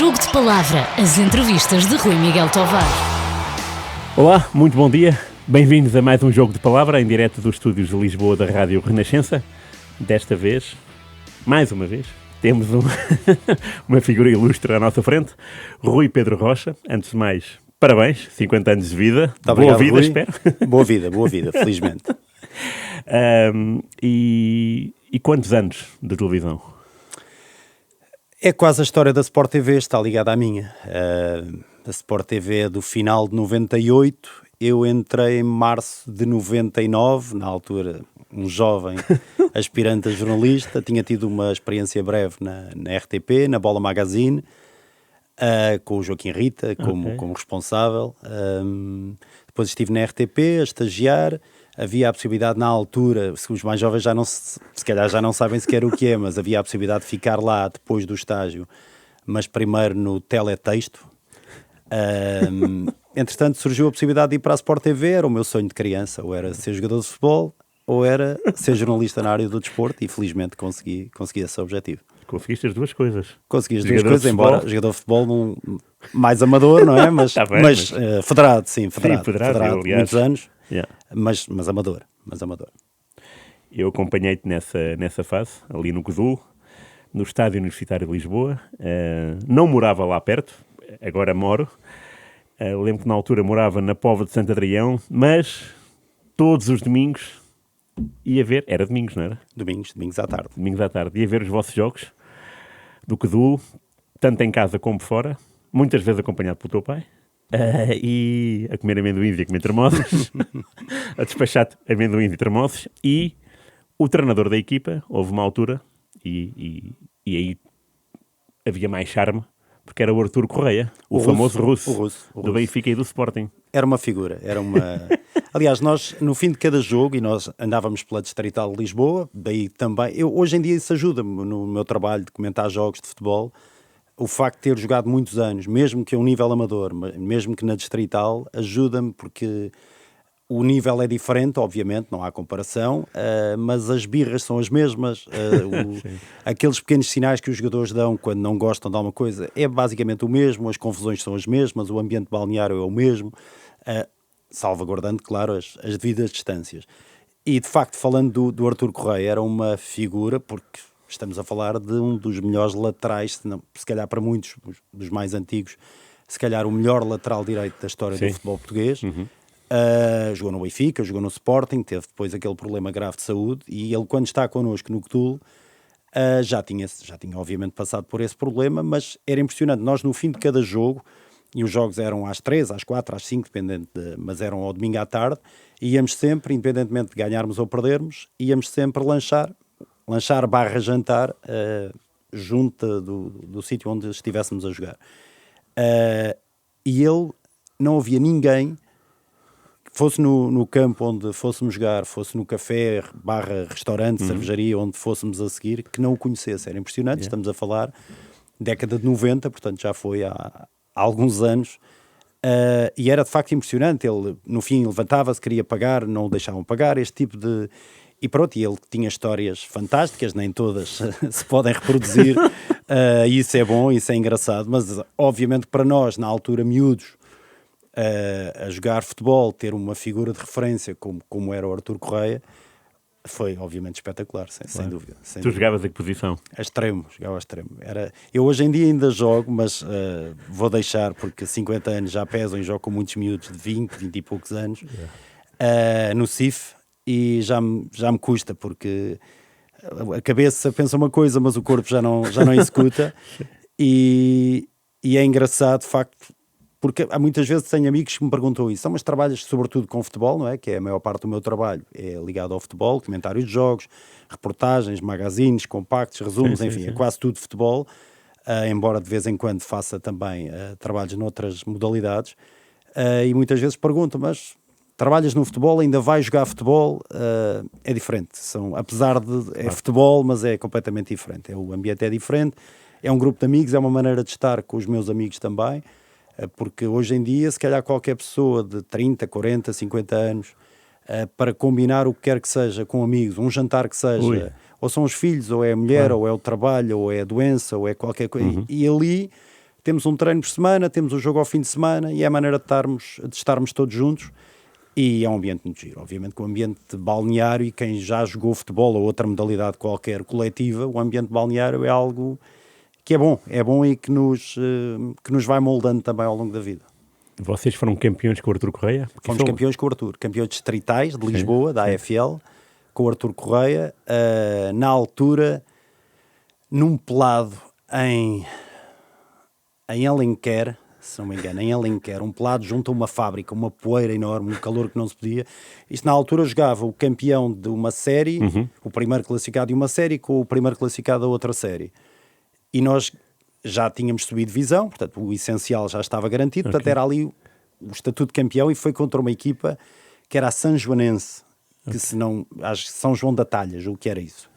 Jogo de Palavra, as entrevistas de Rui Miguel Tovar. Olá, muito bom dia. Bem-vindos a mais um Jogo de Palavra em direto dos estúdios de Lisboa da Rádio Renascença. Desta vez, mais uma vez, temos uma figura ilustre à nossa frente, Rui Pedro Rocha. Antes de mais, parabéns, 50 anos de vida. Obrigado, boa vida, Rui. espero. Boa vida, felizmente. E quantos anos de televisão? É quase a história da Sport TV, está ligada à minha. A Sport TV é do final de 98, eu entrei em março de 99, na altura um jovem aspirante a jornalista, tinha tido uma experiência breve na RTP, na Bola Magazine, com o Joaquim Rita como responsável. Depois estive na RTP a estagiar. Havia a possibilidade na altura, os mais jovens se calhar já não sabem sequer o que é, mas havia a possibilidade de ficar lá depois do estágio, mas primeiro no teletexto. Entretanto surgiu a possibilidade de ir para a Sport TV, era o meu sonho de criança, ou era ser jogador de futebol, ou era ser jornalista na área do desporto, e felizmente consegui esse objetivo. Conseguiste as duas coisas. Consegui as duas coisas, embora jogador de futebol mais amador, não é? Mas, Tá bem, mas federado, federado, aliás. muitos anos, Yeah. mas amador. Eu acompanhei-te nessa fase, ali no Codul, no Estádio Universitário de Lisboa. Não morava lá perto, agora moro. Lembro que na altura morava na Póvoa de Santo Adrião, mas todos os domingos ia ver, era domingos, não era? Domingos à tarde. Domingos à tarde, ia ver os vossos jogos do Codul, tanto em casa como fora, muitas vezes acompanhado pelo teu pai. E a comer amendoins e a comer termossos, a despachar amendoins e termossos, e o treinador da equipa, houve uma altura, e aí havia mais charme, porque era o Artur Correia, o famoso russo, do Benfica e do Sporting. Era uma figura, Aliás, nós, no fim de cada jogo, e nós andávamos pela Distrital de Lisboa, daí também, hoje em dia isso ajuda-me no meu trabalho de comentar jogos de futebol. O facto de ter jogado muitos anos, mesmo que a um nível amador, mesmo que na Distrital, ajuda-me porque o nível é diferente, obviamente, não há comparação, mas as birras são as mesmas, aqueles pequenos sinais que os jogadores dão quando não gostam de alguma coisa é basicamente o mesmo, as confusões são as mesmas, o ambiente balneário é o mesmo, salvaguardando, claro, as devidas distâncias. E, de facto, falando do Artur Correia, era uma figura, porque estamos a falar de um dos melhores laterais, se calhar para muitos dos mais antigos, se calhar o melhor lateral direito da história do futebol português. Jogou no Benfica, jogou no Sporting, teve depois aquele problema grave de saúde, e ele, quando está connosco no Codul, já tinha obviamente passado por esse problema, mas era impressionante. Nós, no fim de cada jogo, e os jogos eram às 3, às 4, às 5, mas eram ao domingo à tarde, íamos sempre, independentemente de ganharmos ou perdermos, íamos sempre lanchar / jantar junto do sítio onde estivéssemos a jogar. E não havia ninguém, fosse no campo onde fôssemos jogar, fosse no café / restaurante, cervejaria, onde fôssemos a seguir, que não o conhecesse. Era impressionante, estamos a falar década de 90, portanto já foi há alguns anos, e era de facto impressionante. Ele, no fim, levantava-se, queria pagar, não o deixavam pagar, este tipo de... E pronto, e ele tinha histórias fantásticas, nem todas se podem reproduzir, isso é bom, isso é engraçado, mas obviamente para nós, na altura miúdos, a jogar futebol, ter uma figura de referência como era o Artur Correia, foi obviamente espetacular, sem dúvida. Tu jogavas a que posição? Jogava a extremo. Eu hoje em dia ainda jogo, mas vou deixar, porque 50 anos já pesam e jogo com muitos miúdos de 20 e poucos anos, no CIF. E já me custa, porque a cabeça pensa uma coisa, mas o corpo já não executa. E é engraçado, de facto, porque há muitas vezes tenho amigos que me perguntam isso. Mas trabalhas sobretudo com futebol, não é? Que é a maior parte do meu trabalho, é ligado ao futebol, comentários de jogos, reportagens, magazines, compactos, resumos, enfim, é quase tudo futebol, embora de vez em quando faça também trabalhos noutras modalidades. E muitas vezes perguntam, mas... trabalhas no futebol, ainda vais jogar futebol, é diferente. Apesar de... é futebol, mas é completamente diferente. O ambiente é diferente, é um grupo de amigos, é uma maneira de estar com os meus amigos também, porque hoje em dia, se calhar qualquer pessoa de 30, 40, 50 anos, para combinar o que quer que seja com amigos, um jantar que seja, ou são os filhos, ou é a mulher, ou é o trabalho, ou é a doença, ou é qualquer coisa, e ali... temos um treino por semana, temos um jogo ao fim de semana e é a maneira de estarmos todos juntos. E é um ambiente muito giro. Obviamente que o ambiente balneário, e quem já jogou futebol ou outra modalidade qualquer coletiva, o ambiente balneário é algo que é bom e que nos vai moldando também ao longo da vida. Vocês foram campeões com o Artur Correia? Fomos campeões com o Artur, campeões distritais de Lisboa, da AFL, com o Artur Correia, na altura, num pelado em Alenquer, se não me engano, em Alenquer, um pelado junto a uma fábrica, uma poeira enorme, um calor que não se podia. Isto na altura jogava o campeão de uma série, o primeiro classificado de uma série, com o primeiro classificado da outra série. E nós já tínhamos subido divisão, portanto o essencial já estava garantido, portanto era ali o estatuto de campeão e foi contra uma equipa que era a São Joanense, que se não, acho que São João da Talha, julgo que era isso.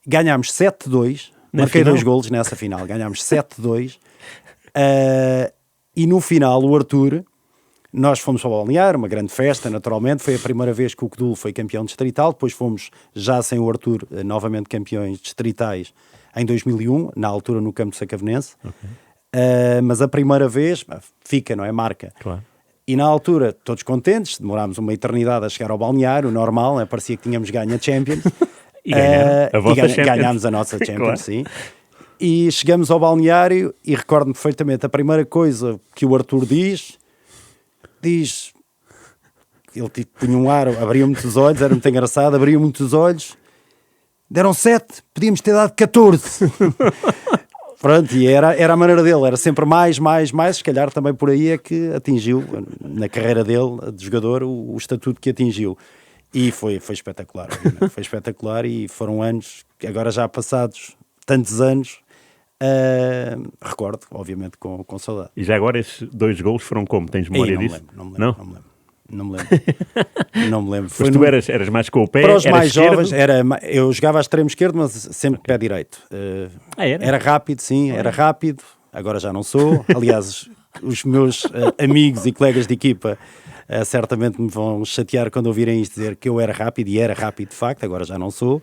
Ganhámos 7-2, marquei 2 golos nessa final, ganhámos 7-2, e no final o Artur, nós fomos para o balneário, uma grande festa naturalmente, foi a primeira vez que o Codul foi campeão distrital, depois fomos já sem o Artur novamente campeões distritais em 2001, na altura no campo de Sacavenense, mas a primeira vez fica, não é? Marca. Claro. E na altura, todos contentes, demorámos uma eternidade a chegar ao balneário, normal, né? Parecia que tínhamos ganho a Champions. E ganharam a vossa Champions. Ganhámos a nossa Champions, Claro. sim. E chegamos ao balneário e recordo-me perfeitamente, a primeira coisa que o Artur diz, ele tipo, punha um ar, abria muitos olhos, era muito engraçado, abria muitos olhos, deram 7, podíamos ter dado 14. Pronto, e era a maneira dele, era sempre mais, se calhar também por aí é que atingiu, na carreira dele, de jogador, o estatuto que atingiu. E foi espetacular, obviamente. Foi espetacular e foram anos, agora já passados tantos anos, recordo, obviamente, com saudade. E já agora esses 2 golos foram como? Tens memória disso? Não me lembro. Não me lembro. Mas tu eras mais com o pé? Para os mais esquerdo? jovens, eu jogava a extremo esquerdo, mas sempre pé direito. Era rápido, sim, era rápido. Agora já não sou. Aliás, os meus amigos e colegas de equipa certamente me vão chatear quando ouvirem isto dizer que eu era rápido, e era rápido de facto, agora já não sou.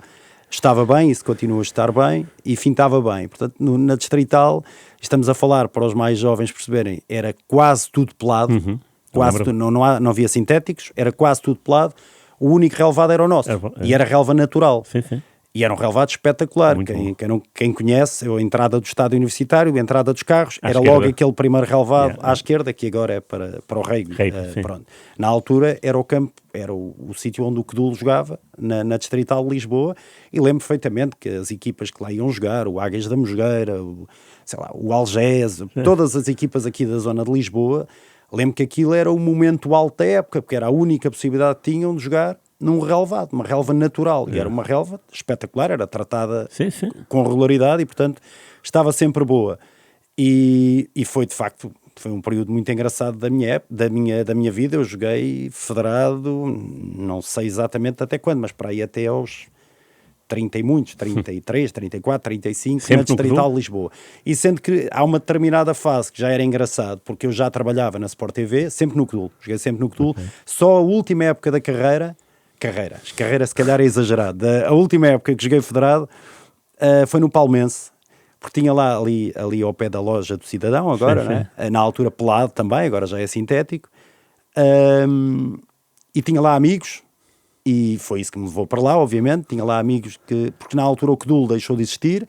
Estava bem, isso continua a estar bem, e fintava bem. Portanto, na distrital, estamos a falar, para os mais jovens perceberem, era quase tudo pelado. Quase tudo, não havia sintéticos, era quase tudo pelado. O único relevado era o nosso, e era relva natural. Sim. E era um relevado espetacular. Muito Quem conhece, a entrada do estádio universitário, a entrada dos carros, À era esquerda. logo aquele primeiro relevado à esquerda, que agora é para o Rei. Pronto. Na altura era o campo, era o sítio onde o Codul jogava, na Distrital de Lisboa, e lembro perfeitamente que as equipas que lá iam jogar, o Águias da Mosgueira, o Algés, todas as equipas aqui da zona de Lisboa, lembro que aquilo era o momento alto da época, porque era a única possibilidade que tinham de jogar num relevado, uma relva natural, e era uma relva espetacular, era tratada com regularidade e, portanto, estava sempre boa. E foi, de facto, foi um período muito engraçado da minha vida. Eu joguei federado, não sei exatamente até quando, mas para aí até aos 30 e muitos, 33, 34, 35, sempre na Distrital de Lisboa. E sendo que há uma determinada fase que já era engraçado, porque eu já trabalhava na Sport TV, sempre no Codul, joguei sempre no Codul, só a última época da carreira se calhar é exagerado, a última época que joguei federado foi no Palmense, porque tinha lá ali ao pé da loja do Cidadão agora, né? Na altura pelado também, agora já é sintético, e tinha lá amigos, e foi isso que me levou para lá, obviamente. Tinha lá amigos porque na altura o Codul deixou de existir,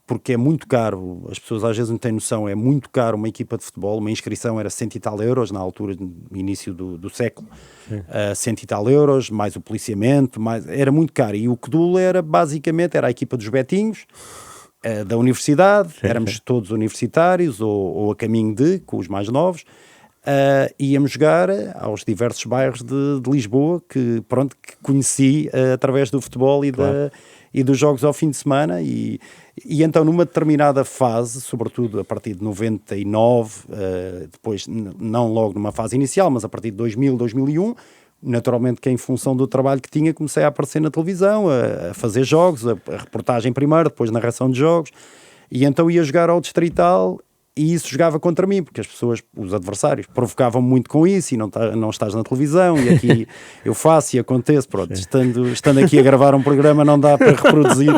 porque é muito caro, as pessoas às vezes não têm noção, é muito caro uma equipa de futebol, uma inscrição era 100 e tal euros, na altura, no início do século, 100 e tal euros, mais o policiamento, era muito caro, e o Codul era basicamente, era a equipa dos betinhos, da universidade, éramos todos universitários, ou a caminho com os mais novos, íamos jogar aos diversos bairros de Lisboa que conheci através do futebol e dos jogos ao fim de semana, e então numa determinada fase, sobretudo a partir de 99, depois não logo numa fase inicial, mas a partir de 2000, 2001, naturalmente que em função do trabalho que tinha comecei a aparecer na televisão, a fazer jogos, a reportagem primeiro, depois narração de jogos, e então ia jogar ao Distrital E isso jogava contra mim, porque as pessoas, os adversários, provocavam muito com isso, e não estás na televisão, e aqui eu faço e acontece, pronto, estando aqui a gravar um programa não dá para reproduzir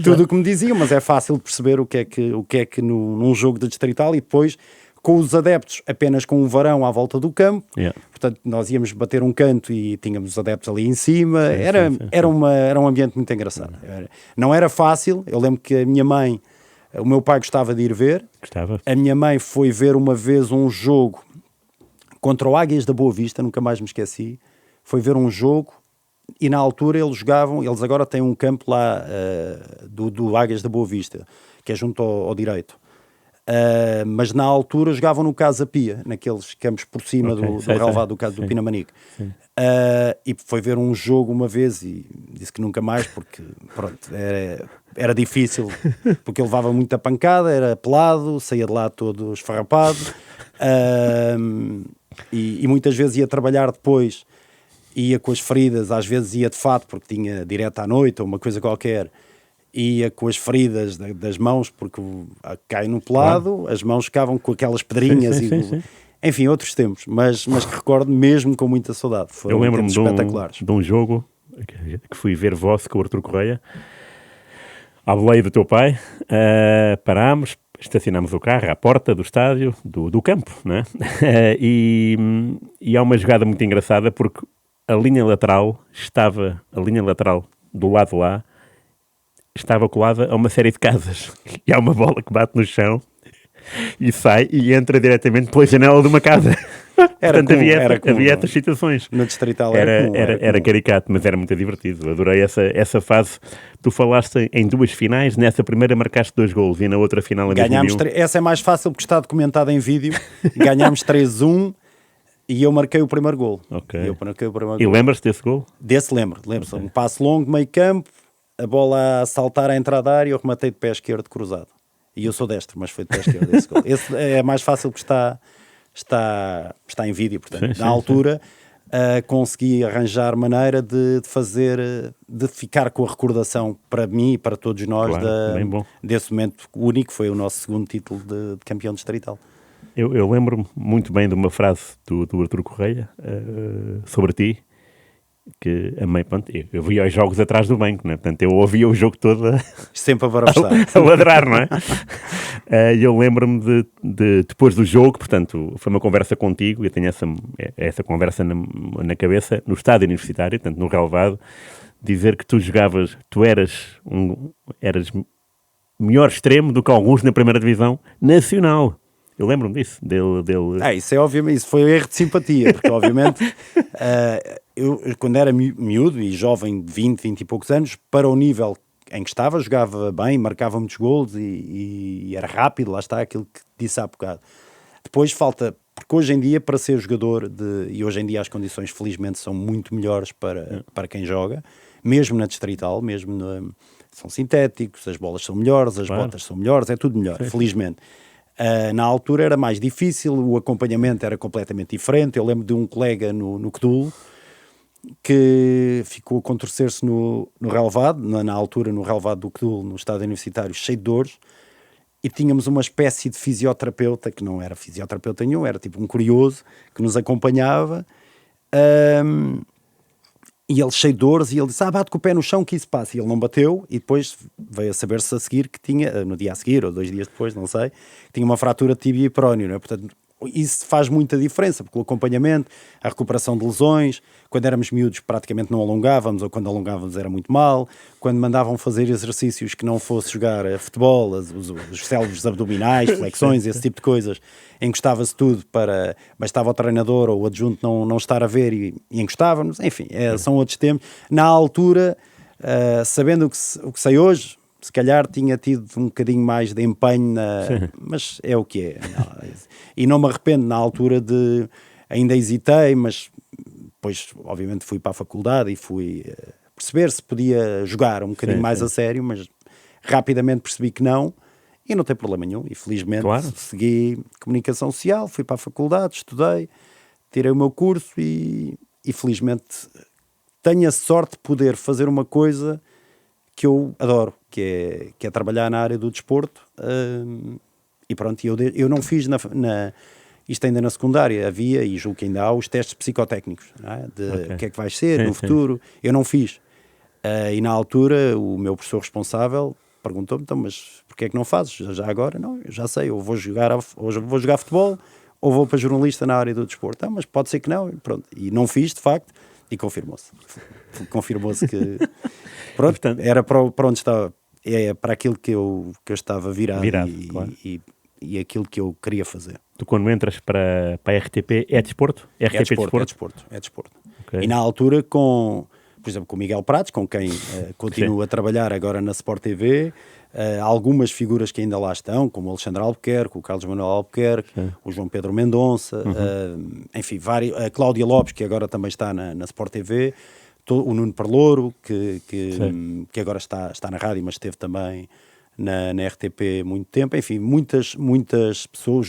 tudo o que me diziam, mas é fácil perceber o que é que num jogo de distrital, e depois com os adeptos apenas com um varão à volta do campo, portanto nós íamos bater um canto e tínhamos os adeptos ali em cima, era um ambiente muito engraçado. Não era fácil, eu lembro que o meu pai gostava de ir ver. A minha mãe foi ver uma vez um jogo contra o Águias da Boa Vista, nunca mais me esqueci. Foi ver um jogo e na altura eles agora têm um campo lá do Águias da Boa Vista, que é junto ao direito. Mas na altura jogavam no Casa Pia, naqueles campos por cima do relevado do Pinamanique. E foi ver um jogo uma vez e disse que nunca mais, porque pronto, era difícil, porque ele levava muita pancada, era pelado, saía de lá todo esfarrapado, e muitas vezes ia trabalhar depois, ia com as feridas, às vezes ia de fato porque tinha direto à noite ou uma coisa qualquer, ia com as feridas das mãos porque cai no pelado, as mãos ficavam com aquelas pedrinhas. Enfim, outros tempos, mas que recordo mesmo com muita saudade. Eu lembro-me de um jogo que fui ver vosso com o Artur Correia, à boleia do teu pai. Parámos, estacionámos o carro à porta do estádio, do campo, né? E há uma jogada muito engraçada porque a linha lateral do lado lá estava colada a uma série de casas, e há uma bola que bate no chão e sai e entra diretamente pela janela de uma casa. Portanto, havia essas situações. No distrital era caricato, mas era muito divertido. Adorei essa fase. Tu falaste em 2 finais, nessa primeira marcaste 2 golos e na outra final ganhámos. Essa é mais fácil porque está documentada em vídeo. Ganhámos 3-1 e eu marquei o primeiro golo. E lembras-te desse golo? Lembro. Um passo longo, meio campo, a bola a saltar à entrada da área e eu rematei de pé esquerdo cruzado. E eu sou destro, mas foi de pé esquerdo esse gol. Esse é mais fácil porque está em vídeo, portanto. Na altura consegui arranjar maneira de ficar com a recordação para mim e para todos nós desse momento único, foi o nosso segundo título de campeão distrital. Eu lembro-me muito bem de uma frase do Artur Correia sobre ti, que a mãe, pronto, eu via os jogos atrás do banco, né? Portanto eu ouvia o jogo todo sempre a barafustar, a ladrar, não é? E eu lembro-me de depois do jogo, portanto foi uma conversa contigo, eu tenho essa conversa na cabeça, no estádio universitário, portanto no relevado, dizer que tu eras melhor extremo do que alguns na primeira divisão nacional. Eu lembro-me disso, dele. Isso é obviamente, isso foi um erro de simpatia, porque obviamente eu quando era miúdo e jovem de 20 e poucos anos, para o nível em que estava, jogava bem, marcava muitos golos e era rápido, lá está aquilo que disse há bocado. Depois falta, porque hoje em dia para ser jogador, e hoje em dia as condições felizmente são muito melhores para quem joga, mesmo na distrital, são sintéticos, as bolas são melhores, as botas são melhores, é tudo melhor, felizmente. Na altura era mais difícil, o acompanhamento era completamente diferente. Eu lembro de um colega no CDUL que ficou a contorcer-se no relevado, na altura no relevado do CDUL, no estádio universitário, cheio de dores, e tínhamos uma espécie de fisioterapeuta, que não era fisioterapeuta nenhum, era tipo um curioso, que nos acompanhava, e ele cheio de dores, e ele disse, bate com o pé no chão que isso passa, e ele não bateu, e depois veio a saber-se a seguir que tinha, no dia a seguir, ou 2 dias depois, não sei, tinha uma fratura de tíbia e perónio, não é? Portanto, isso faz muita diferença, porque o acompanhamento, a recuperação de lesões, quando éramos miúdos praticamente não alongávamos, ou quando alongávamos era muito mal, quando mandavam fazer exercícios que não fosse jogar futebol, os células abdominais, flexões, esse tipo de coisas, encostava-se tudo bastava o treinador ou o adjunto não estar a ver e encostávamos, enfim, são outros tempos. Na altura, sabendo o que sei hoje, se calhar tinha tido um bocadinho mais de empenho, mas é o que é. E não me arrependo na altura ainda hesitei, mas depois obviamente fui para a faculdade e fui perceber se podia jogar um bocadinho mais a sério, mas rapidamente percebi que não, e não tem problema nenhum, e felizmente segui comunicação social, fui para a faculdade, estudei, tirei o meu curso e felizmente tenho a sorte de poder fazer uma coisa que eu adoro, que é trabalhar na área do desporto, E pronto, eu não fiz isto ainda na secundária, havia, e julgo que ainda há, os testes psicotécnicos, não é? De o que é que vais ser no futuro. Eu não fiz. E na altura, o meu professor responsável perguntou-me, então, mas porquê é que não fazes? Já agora? Não, eu já sei, ou vou jogar futebol, ou vou para jornalista na área do desporto. Mas pode ser que não, e pronto. E não fiz, de facto, e confirmou-se. Confirmou-se que... Pronto, portanto, era para onde estava, para aquilo que eu estava virado claro. E aquilo que eu queria fazer. Tu, quando entras para a RTP, é desporto? É desporto. Okay. E na altura, por exemplo, com o Miguel Prates, com quem continuo a trabalhar agora na Sport TV, algumas figuras que ainda lá estão, como o Alexandre Albuquerque, o Carlos Manuel Albuquerque, o João Pedro Mendonça, enfim, a Cláudia Lopes, que agora também está na Sport TV, o Nuno Parlouro, que agora está na rádio, mas esteve também na RTP muito tempo. Enfim, muitas pessoas,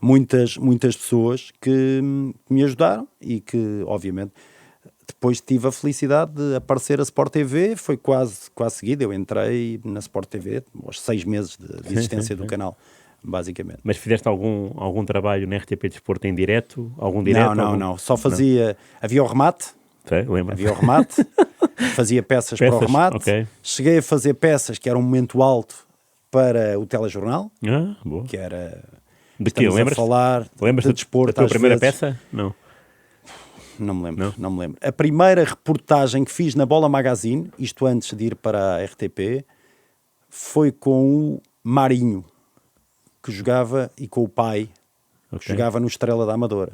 muitas pessoas que me ajudaram e que, obviamente, depois tive a felicidade de aparecer a Sport TV, foi quase seguido. Eu entrei na Sport TV aos 6 meses de existência do canal, basicamente. Mas fizeste algum trabalho na RTP Desporto em direto? Algum direto? Não. Só fazia... Não. Havia o remate. Lembro. Havia o remate. Fazia peças para o remate. Okay. Cheguei a fazer peças que era um momento alto para o telejornal. Boa. Que era... De que? Lembras de desporto, da tua primeira vezes. peça? Não. Não me lembro. A primeira reportagem que fiz na Bola Magazine, isto antes de ir para a RTP, foi com o Marinho, que jogava, e com o pai, que jogava no Estrela da Amadora.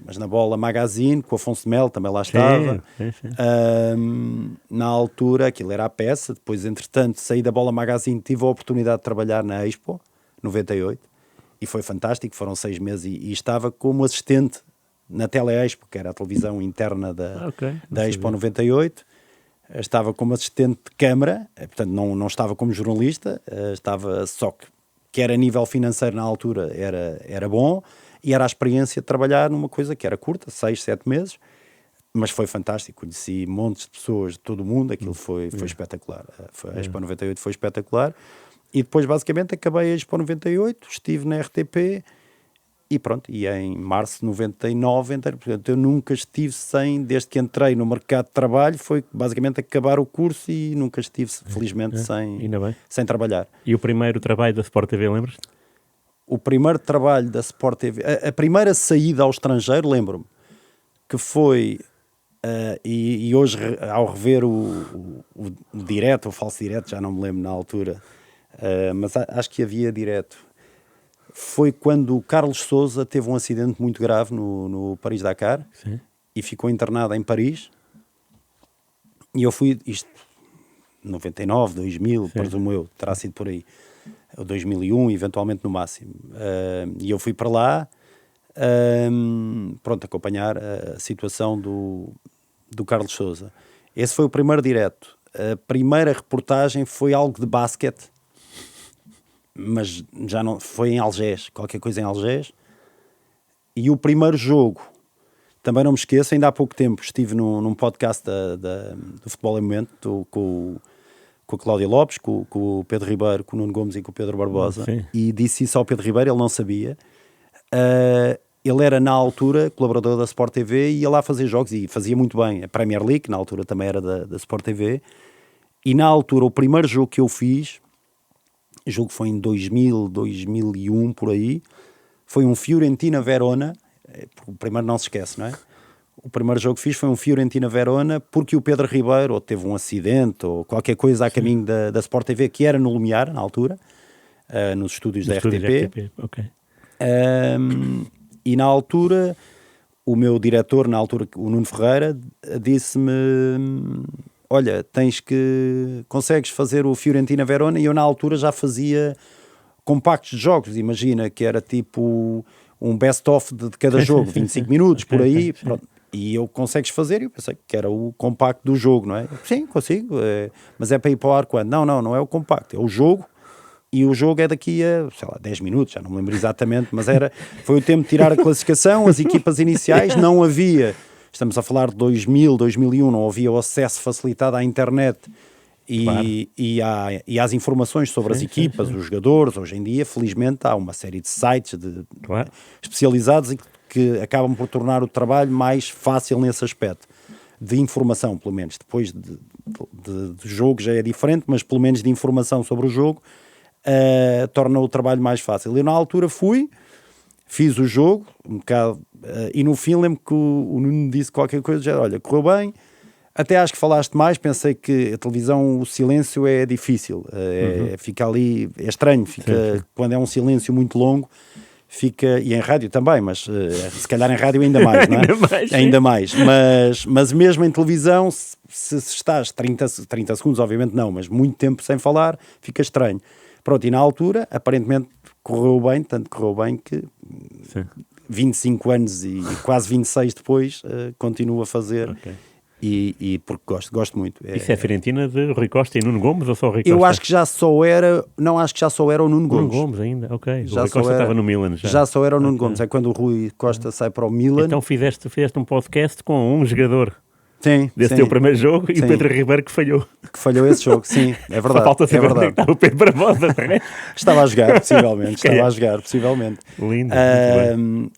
Mas na Bola Magazine, com o Afonso Melo, também lá estava. Sim. Na altura, aquilo era a peça. Depois, entretanto, saí da Bola Magazine, tive a oportunidade de trabalhar na Expo, 98, e foi fantástico. Foram 6 meses e estava como assistente na Tele-Expo, que era a televisão interna da Expo 98. Estava como assistente de câmara, portanto não estava como jornalista, estava só que era a nível financeiro na altura, era bom, e era a experiência de trabalhar numa coisa que era curta, 6, 7 meses, mas foi fantástico. Conheci montes de pessoas de todo o mundo, aquilo foi espetacular. A Expo 98 foi espetacular, e depois basicamente acabei a Expo 98, estive na RTP, e pronto, e em março de 99, portanto, eu nunca estive desde que entrei no mercado de trabalho, foi basicamente acabar o curso e nunca estive, felizmente, sem trabalhar. E o primeiro trabalho da Sport TV, lembras-te? O primeiro trabalho da Sport TV, a primeira saída ao estrangeiro, lembro-me, que foi, e hoje, ao rever o direto, o falso direto, já não me lembro na altura, mas acho que havia direto. Foi quando o Carlos Sousa teve um acidente muito grave no Paris-Dakar. Sim. E ficou internado em Paris. E eu fui, 99, 2000, presumo eu, terá sido por aí, 2001, eventualmente no máximo. E eu fui para lá, acompanhar a situação do Carlos Sousa. Esse foi o primeiro direto. A primeira reportagem foi algo de basquete, mas já não, foi em Algés, qualquer coisa em Algés. E o primeiro jogo, também não me esqueço, ainda há pouco tempo estive num podcast do Futebol em Momento, com a Cláudia Lopes, com o Pedro Ribeiro, com o Nuno Gomes e com o Pedro Barbosa, e disse isso ao Pedro Ribeiro, ele não sabia. Ele era, na altura, colaborador da Sport TV e ia lá fazer jogos, e fazia muito bem. A Premier League, na altura, também era da Sport TV. E, na altura, o primeiro jogo que eu fiz, julgo que foi em 2000, 2001, por aí, foi um Fiorentina-Verona. O primeiro não se esquece, não é? O primeiro jogo que fiz foi um Fiorentina-Verona, porque o Pedro Ribeiro ou teve um acidente ou qualquer coisa a caminho da Sport TV, que era no Lumiar, na altura, nos estúdios da RTP. E na altura, o meu diretor, na altura, o Nuno Ferreira, disse-me: olha, consegues fazer o Fiorentina-Verona? E eu na altura já fazia compactos de jogos, imagina que era tipo um best-of de cada jogo, 25 minutos, por aí, pronto. E eu consegues fazer? E eu pensei que era o compacto do jogo, não é? Sim, consigo, mas é para ir para o ar quando? Não é o compacto, é o jogo, e o jogo é daqui a, 10 minutos, já não me lembro exatamente, mas foi o tempo de tirar a classificação, as equipas iniciais, não havia... Estamos a falar de 2000, 2001, não havia o acesso facilitado à internet Claro. E às informações sobre as equipas, os jogadores. Hoje em dia, felizmente, há uma série de sites Claro. especializados e que acabam por tornar o trabalho mais fácil nesse aspecto. De informação, pelo menos. Depois do jogo já é diferente, mas pelo menos de informação sobre o jogo torna o trabalho mais fácil. Eu na altura fiz o jogo, um bocado, e no fim lembro que o Nuno disse qualquer coisa, já, olha, correu bem, até acho que falaste mais, pensei que a televisão, o silêncio é difícil, fica ali, é estranho, fica, quando é um silêncio muito longo, fica, e em rádio também, mas se calhar em rádio ainda mais, não é? Ainda mais, mas mesmo em televisão, se estás 30 segundos, obviamente não, mas muito tempo sem falar, fica estranho. Pronto, e na altura, aparentemente, correu bem, tanto correu bem que 25 anos e quase 26 depois, continuo a fazer. Ok. E porque gosto muito. Isso é a Fiorentina de Rui Costa e Nuno Gomes ou só o Rui Costa? Eu acho que já só era, não acho que já só era o Nuno Gomes. Nuno Gomes ainda, ok. Já o Rui Costa estava no Milan já. Já só era o Nuno Gomes, é quando o Rui Costa sai para o Milan. Então fizeste um podcast com um jogador Sim, desse teu primeiro jogo e o Pedro Ribeiro que falhou. Que falhou esse jogo, sim, é verdade. Só falta saber onde é que estava o Pedro Barbosa. Estava a jogar, possivelmente. Lindo.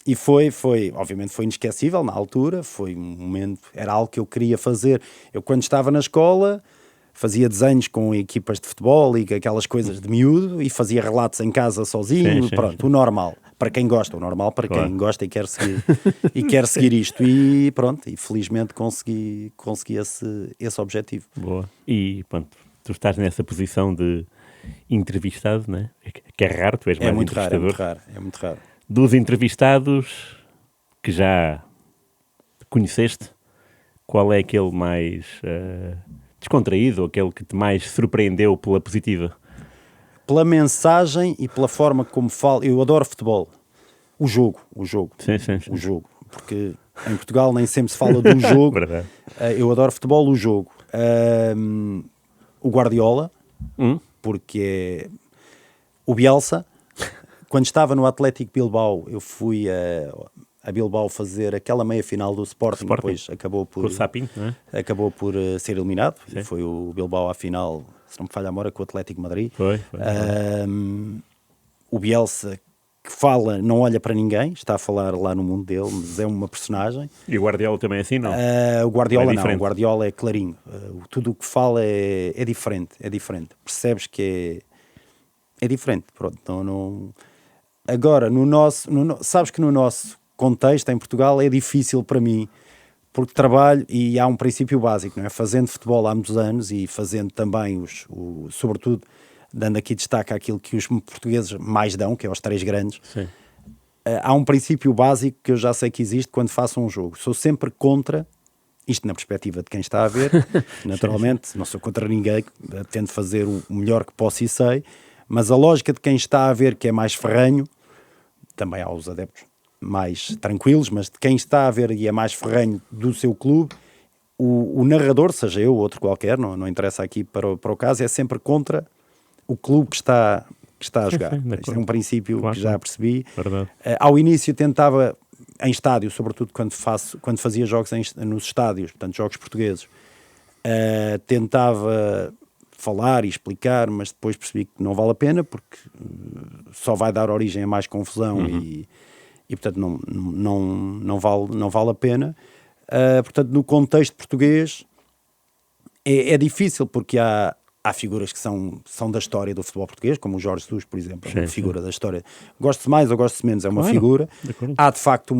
E foi, obviamente foi inesquecível na altura, foi um momento, era algo que eu queria fazer. Eu quando estava na escola fazia desenhos com equipas de futebol e aquelas coisas de miúdo e fazia relatos em casa sozinho, pronto, o normal. Para quem gosta, o normal para quem gosta e quer seguir isto. E pronto, e felizmente consegui esse objetivo. Boa. E pronto, tu estás nessa posição de entrevistado, né? Que é raro, tu és mais entrevistador. É muito raro. Dos entrevistados que já conheceste, qual é aquele mais descontraído, ou aquele que te mais surpreendeu pela positiva? Pela mensagem e pela forma como falo. Eu adoro futebol. O jogo. Sim. O jogo. Porque em Portugal nem sempre se fala do jogo. Verdade. Eu adoro futebol, o jogo. O Guardiola, porque é o Bielsa. Quando estava no Atlético Bilbao, eu fui a Bilbao fazer aquela meia-final do Sporting. Depois acabou por Sapinho, não é? Acabou por ser eliminado. E foi o Bilbao à final, se não me falha a memória, com o Atlético Madrid. Foi. O Bielsa, que fala, não olha para ninguém, está a falar lá no mundo dele, mas é uma personagem. E o Guardiola também é assim, não? O Guardiola não, o Guardiola é clarinho. Tudo o que fala é diferente. Percebes que é diferente. Pronto, não... Agora, sabes que no nosso contexto, em Portugal, é difícil para mim, porque trabalho e há um princípio básico, não é? Fazendo futebol há muitos anos e fazendo também, sobretudo, dando aqui destaque àquilo que os portugueses mais dão, que é aos 3 grandes. Sim. Há um princípio básico que eu já sei que existe quando faço um jogo. Sou sempre contra, isto na perspectiva de quem está a ver, naturalmente, não sou contra ninguém, tento fazer o melhor que posso e sei, mas a lógica de quem está a ver, que é mais ferrenho, também há os adeptos mais tranquilos, mas de quem está a ver e é mais ferrenho do seu clube, o narrador, seja eu ou outro qualquer, não interessa aqui para o caso, é sempre contra o clube que está a jogar. Isto é um princípio que já percebi. Ao início tentava, em estádio, sobretudo quando fazia jogos nos estádios, portanto jogos portugueses, tentava falar e explicar, mas depois percebi que não vale a pena, porque só vai dar origem a mais confusão e portanto não vale a pena. Portanto, no contexto português é difícil, porque há figuras que são da história do futebol português, como o Jorge Jesus, por exemplo, uma figura da história. Gosto-se mais ou gosto-se menos, é uma figura. Há de facto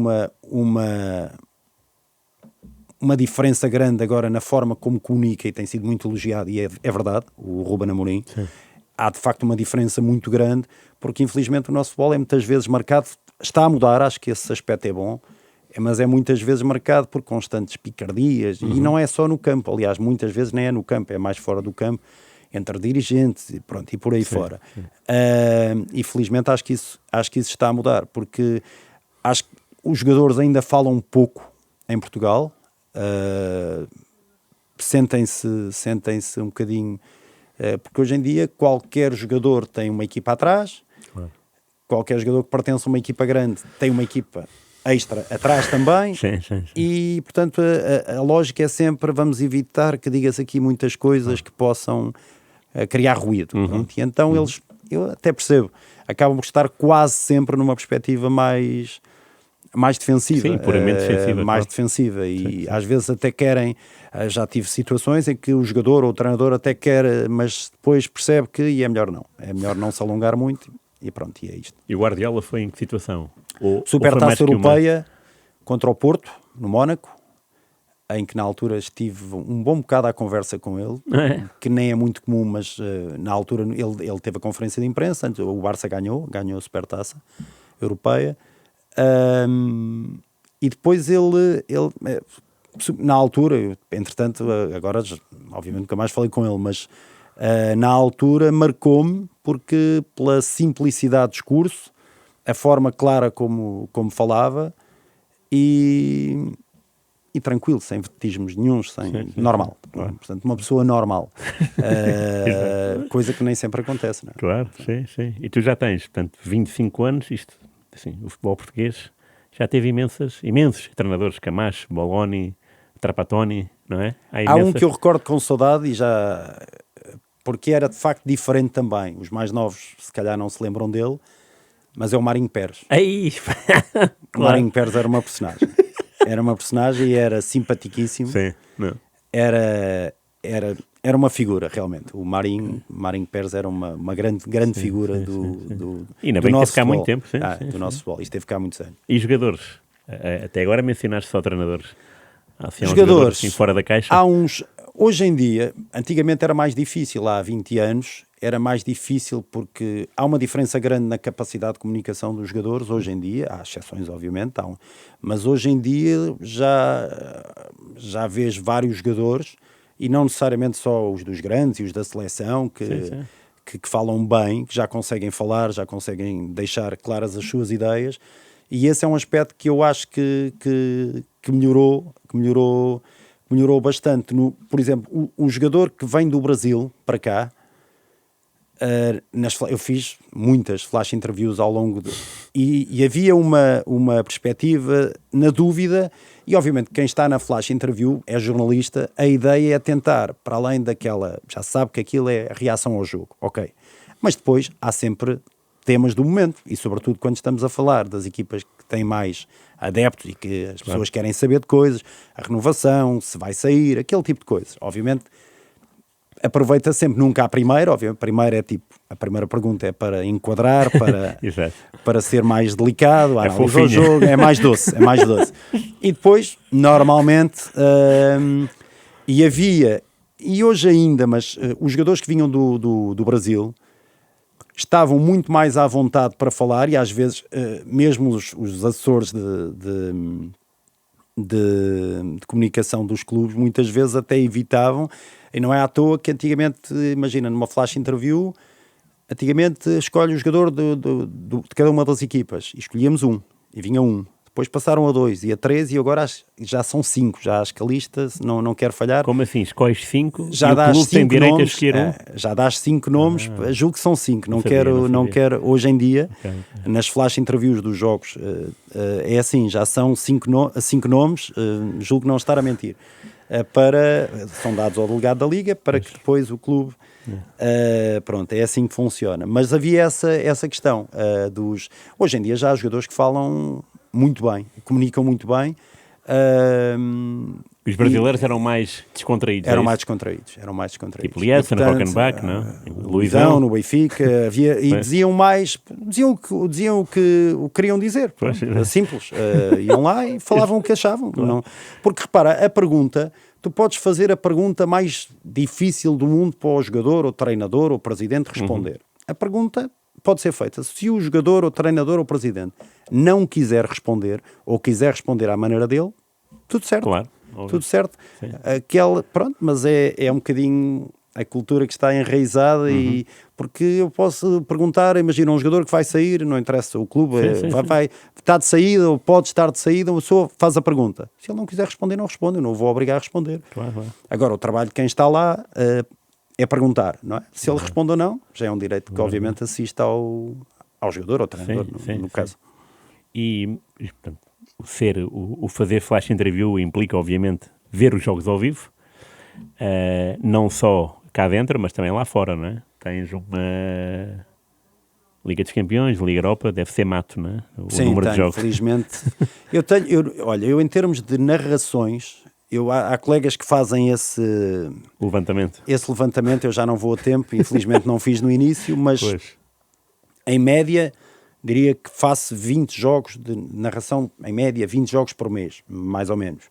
uma diferença grande agora na forma como comunica, e tem sido muito elogiado, e é verdade, o Ruben Amorim. Há de facto uma diferença muito grande, porque infelizmente o nosso futebol é muitas vezes marcado, está a mudar, acho que esse aspecto é bom, mas é muitas vezes marcado por constantes picardias, e não é só no campo, aliás, muitas vezes nem é no campo, é mais fora do campo, entre dirigentes e pronto, e por aí fora. E felizmente acho que isso está a mudar, porque acho que os jogadores ainda falam um pouco em Portugal, sentem-se um bocadinho, porque hoje em dia qualquer jogador tem uma equipa atrás, qualquer jogador que pertence a uma equipa grande tem uma equipa extra atrás também. Sim, sim, sim. E, portanto, a lógica é sempre vamos evitar que diga-se aqui muitas coisas que possam criar ruído. Pronto. E então eles, eu até percebo, acabam por estar quase sempre numa perspectiva mais defensiva. Sim, puramente defensiva. Mais claro. defensiva. E às vezes até querem, já tive situações em que o jogador ou o treinador até quer, mas depois percebe que e é melhor não. É melhor não se alongar muito e pronto, e é isto. E o Guardiola foi em que situação? Ou foi Supertaça mais que uma? Europeia contra o Porto, no Mónaco, em que na altura estive um bom bocado à conversa com ele, que nem é muito comum, mas na altura ele teve a conferência de imprensa, antes, o Barça ganhou a Supertaça Europeia, e depois ele na altura, entretanto, agora obviamente nunca mais falei com ele, mas na altura marcou-me porque pela simplicidade de discurso, a forma clara como falava e tranquilo, sem vetismos nenhuns, normal. claro. Portanto, uma pessoa normal. Coisa que nem sempre acontece, não é? Claro, sim. E tu já tens, portanto, 25 anos, isto, assim, o futebol português já teve imensos treinadores, Camacho, Boloni, Trapattoni, não é? Há um que eu recordo com saudade e já... porque era de facto diferente também. Os mais novos, se calhar, não se lembram dele, mas é o Marinho Pérez. Aí, O Marinho Pérez era uma personagem. Era uma personagem e era simpaticíssimo. Sim, não. Era uma figura, realmente. O Marinho Pérez era uma grande figura do E ainda do bem que nosso teve cá há muito futebol. tempo. Do nosso futebol. Isto teve cá há muitos anos. E jogadores? Até agora mencionaste só treinadores. Assim, Jogadores, assim, fora da caixa? há uns... Hoje em dia, antigamente era mais difícil, há 20 anos, era mais difícil porque há uma diferença grande na capacidade de comunicação dos jogadores, hoje em dia, há exceções obviamente, mas hoje em dia já vês vários jogadores, e não necessariamente só os dos grandes e os da seleção, que falam bem, que já conseguem falar, já conseguem deixar claras as suas ideias, e esse é um aspecto que eu acho que melhorou bastante. Por exemplo, um jogador que vem do Brasil para cá, eu fiz muitas flash interviews ao longo e havia uma perspectiva na dúvida, e obviamente quem está na flash interview é jornalista, a ideia é tentar, para além daquela, já sabe que aquilo é a reação ao jogo, ok, mas depois há sempre temas do momento, e sobretudo quando estamos a falar das equipas que têm mais adeptos e que as pessoas querem saber de coisas, a renovação, se vai sair, aquele tipo de coisas. Obviamente, aproveita sempre, nunca a primeira, obviamente, a primeira pergunta é para enquadrar, para ser mais delicado, a análise ao jogo, é mais doce. E depois, normalmente, e hoje ainda, mas os jogadores que vinham do Brasil estavam muito mais à vontade para falar, e às vezes mesmo os assessores de comunicação dos clubes muitas vezes até evitavam, e não é à toa que antigamente, imagina, numa flash interview, antigamente escolhe o jogador de cada uma das equipas, e escolhíamos um, e vinha um. Depois passaram a 2 e a 3 e agora já são 5. Já acho que a lista não quero falhar. Como assim? Escolhes 5 já e o clube tem direito nomes, a escolher um? Já dás 5 nomes, julgo que são 5. Não quero, hoje em dia, nas flash interviews dos jogos, é assim, já são 5 nomes, julgo não estar a mentir. São dados ao delegado da Liga para que depois o clube... pronto, é assim que funciona. Mas havia essa questão hoje em dia já há jogadores que falam muito bem, comunicam muito bem. Os brasileiros eram mais descontraídos. Eram mais descontraídos. Tipo Liessa, no Rockenbach, não? Luizão, no Benfica, diziam mais, diziam o que queriam dizer. Simples. Iam lá e falavam o que achavam. Não? Porque repara, tu podes fazer a pergunta mais difícil do mundo para o jogador, ou treinador, ou presidente responder. A pergunta pode ser feita. Se o jogador, ou treinador, ou presidente não quiser responder, ou quiser responder à maneira dele, tudo certo. Claro. Tudo certo. Pronto, mas é um bocadinho a cultura que está enraizada, e porque eu posso perguntar, imagina um jogador que vai sair, não interessa o clube, vai está de saída ou pode estar de saída, uma pessoa faz a pergunta. Se ele não quiser responder, não responde, eu não o vou obrigar a responder. Claro. Agora, o trabalho de quem está lá é perguntar, não é? Se ele responde ou não, já é um direito que obviamente assiste ao jogador, ao treinador, no caso. E portanto, o fazer flash interview implica, obviamente, ver os jogos ao vivo, não só cá dentro, mas também lá fora, não é? Tens uma Liga dos Campeões, Liga Europa, deve ser mato, não é? O número de jogos. Felizmente. Olha, eu em termos de narrações, há colegas que fazem esse levantamento, eu já não vou a tempo, infelizmente não fiz no início, mas em média, diria que faço 20 jogos de narração, em média 20 jogos por mês, mais ou menos.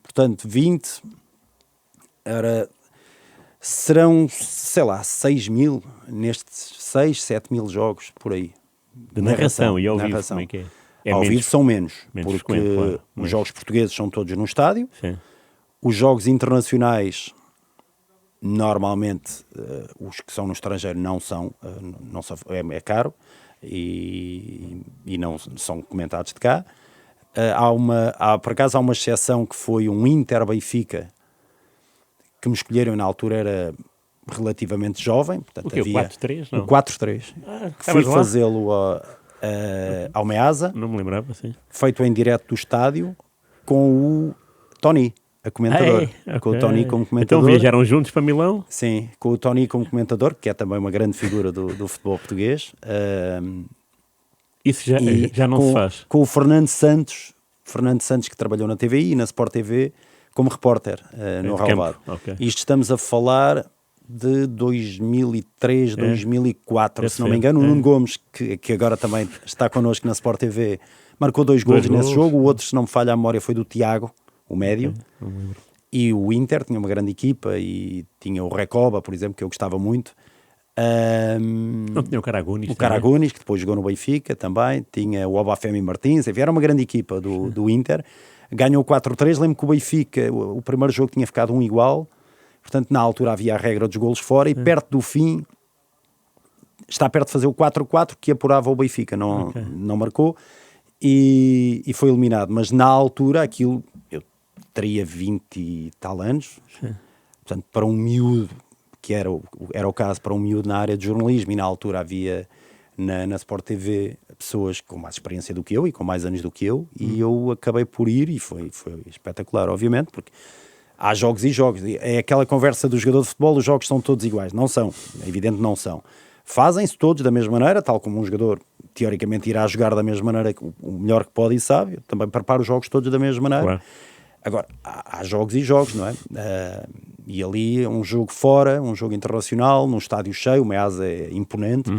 Portanto, 20 serão, sei lá, 6 mil, nestes 6, 7 mil jogos, por aí. De narração, e ao vivo, como é que é? Ao vivo são menos, porque claro, os jogos portugueses são todos no estádio. Sim. Os jogos internacionais, normalmente, os que são no estrangeiro não são, é caro e não são comentados de cá. Por acaso há uma exceção que foi um Inter-Benfica, que me escolheram na altura, era relativamente jovem. Portanto, o quê? havia O 4-3? Não. O 4-3. Que fui fazê-lo ao Meazza. Não me lembrava, sim. Feito em direto do estádio, com o Tony, a comentador. Okay. Com o Tony como comentador. Então viajaram juntos para Milão? Sim, com o Tony como comentador, que é também uma grande figura do futebol português. Isso já não se faz. Com o Fernando Santos, que trabalhou na TVI e na Sport TV, como repórter no Relvado. Okay. Isto estamos a falar de 2003, 2004, se não me engano. O Nuno Gomes, que agora também está connosco na Sport TV, marcou 2 golos nesse jogo. O outro, se não me falha a memória, foi do Tiago, o médio. E o Inter tinha uma grande equipa e tinha o Recoba, por exemplo, que eu gostava muito. Não tinha o Caragunis. O Caragunis, que depois jogou no Benfica também. Tinha o Obafemi Martins. Enfim, era uma grande equipa do Inter. Ganhou 4-3. Lembro que o Benfica, o primeiro jogo tinha ficado 1 igual. Portanto, na altura havia a regra dos golos fora e perto do fim, está perto de fazer o 4-4 que apurava o Benfica. Não marcou e foi eliminado. Mas na altura, aquilo, eu teria 20 e tal anos. Sim. Portanto, para um miúdo, que era o caso, para um miúdo na área de jornalismo, e na altura havia na Sport TV pessoas com mais experiência do que eu e com mais anos do que eu, e eu acabei por ir e foi espetacular, obviamente, porque há jogos e jogos. É aquela conversa do jogador de futebol, os jogos são todos iguais. Não são, é evidente, não são. Fazem-se todos da mesma maneira, tal como um jogador teoricamente irá jogar da mesma maneira, o melhor que pode e sabe. Eu também preparo os jogos todos da mesma maneira. Claro. Agora, há jogos e jogos, não é? E ali um jogo fora, um jogo internacional, num estádio cheio, o Meazza é imponente.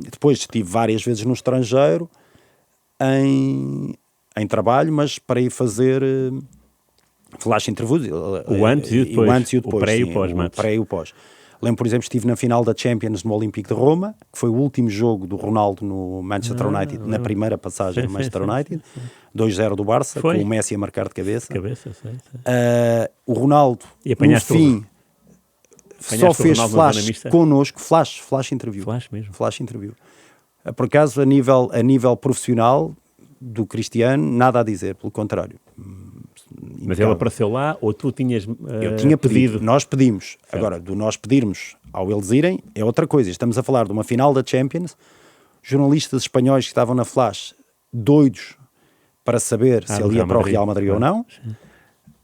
Depois estive várias vezes no estrangeiro em trabalho, mas para ir fazer flash interviews. O antes e o depois. O antes e o depois. O pré e o sim, pós, o pré e o pós. Lembro, por exemplo, estive na final da Champions no Olímpico de Roma, que foi o último jogo do Ronaldo no Manchester United, na primeira passagem no Manchester United, 2-0 do Barça, com o Messi a marcar de cabeça. Sei. O Ronaldo, no fim, só fez flash connosco, flash interview. Flash interview. Por acaso, a nível profissional do Cristiano, nada a dizer, pelo contrário. Mas ele apareceu lá ou tu tinhas eu tinha pedido. Nós pedimos. Certo. Agora, do nós pedirmos ao eles irem, é outra coisa. Estamos a falar de uma final da Champions, jornalistas espanhóis que estavam na Flash, doidos para saber se ele ia para o Real Madrid ou não. Sim.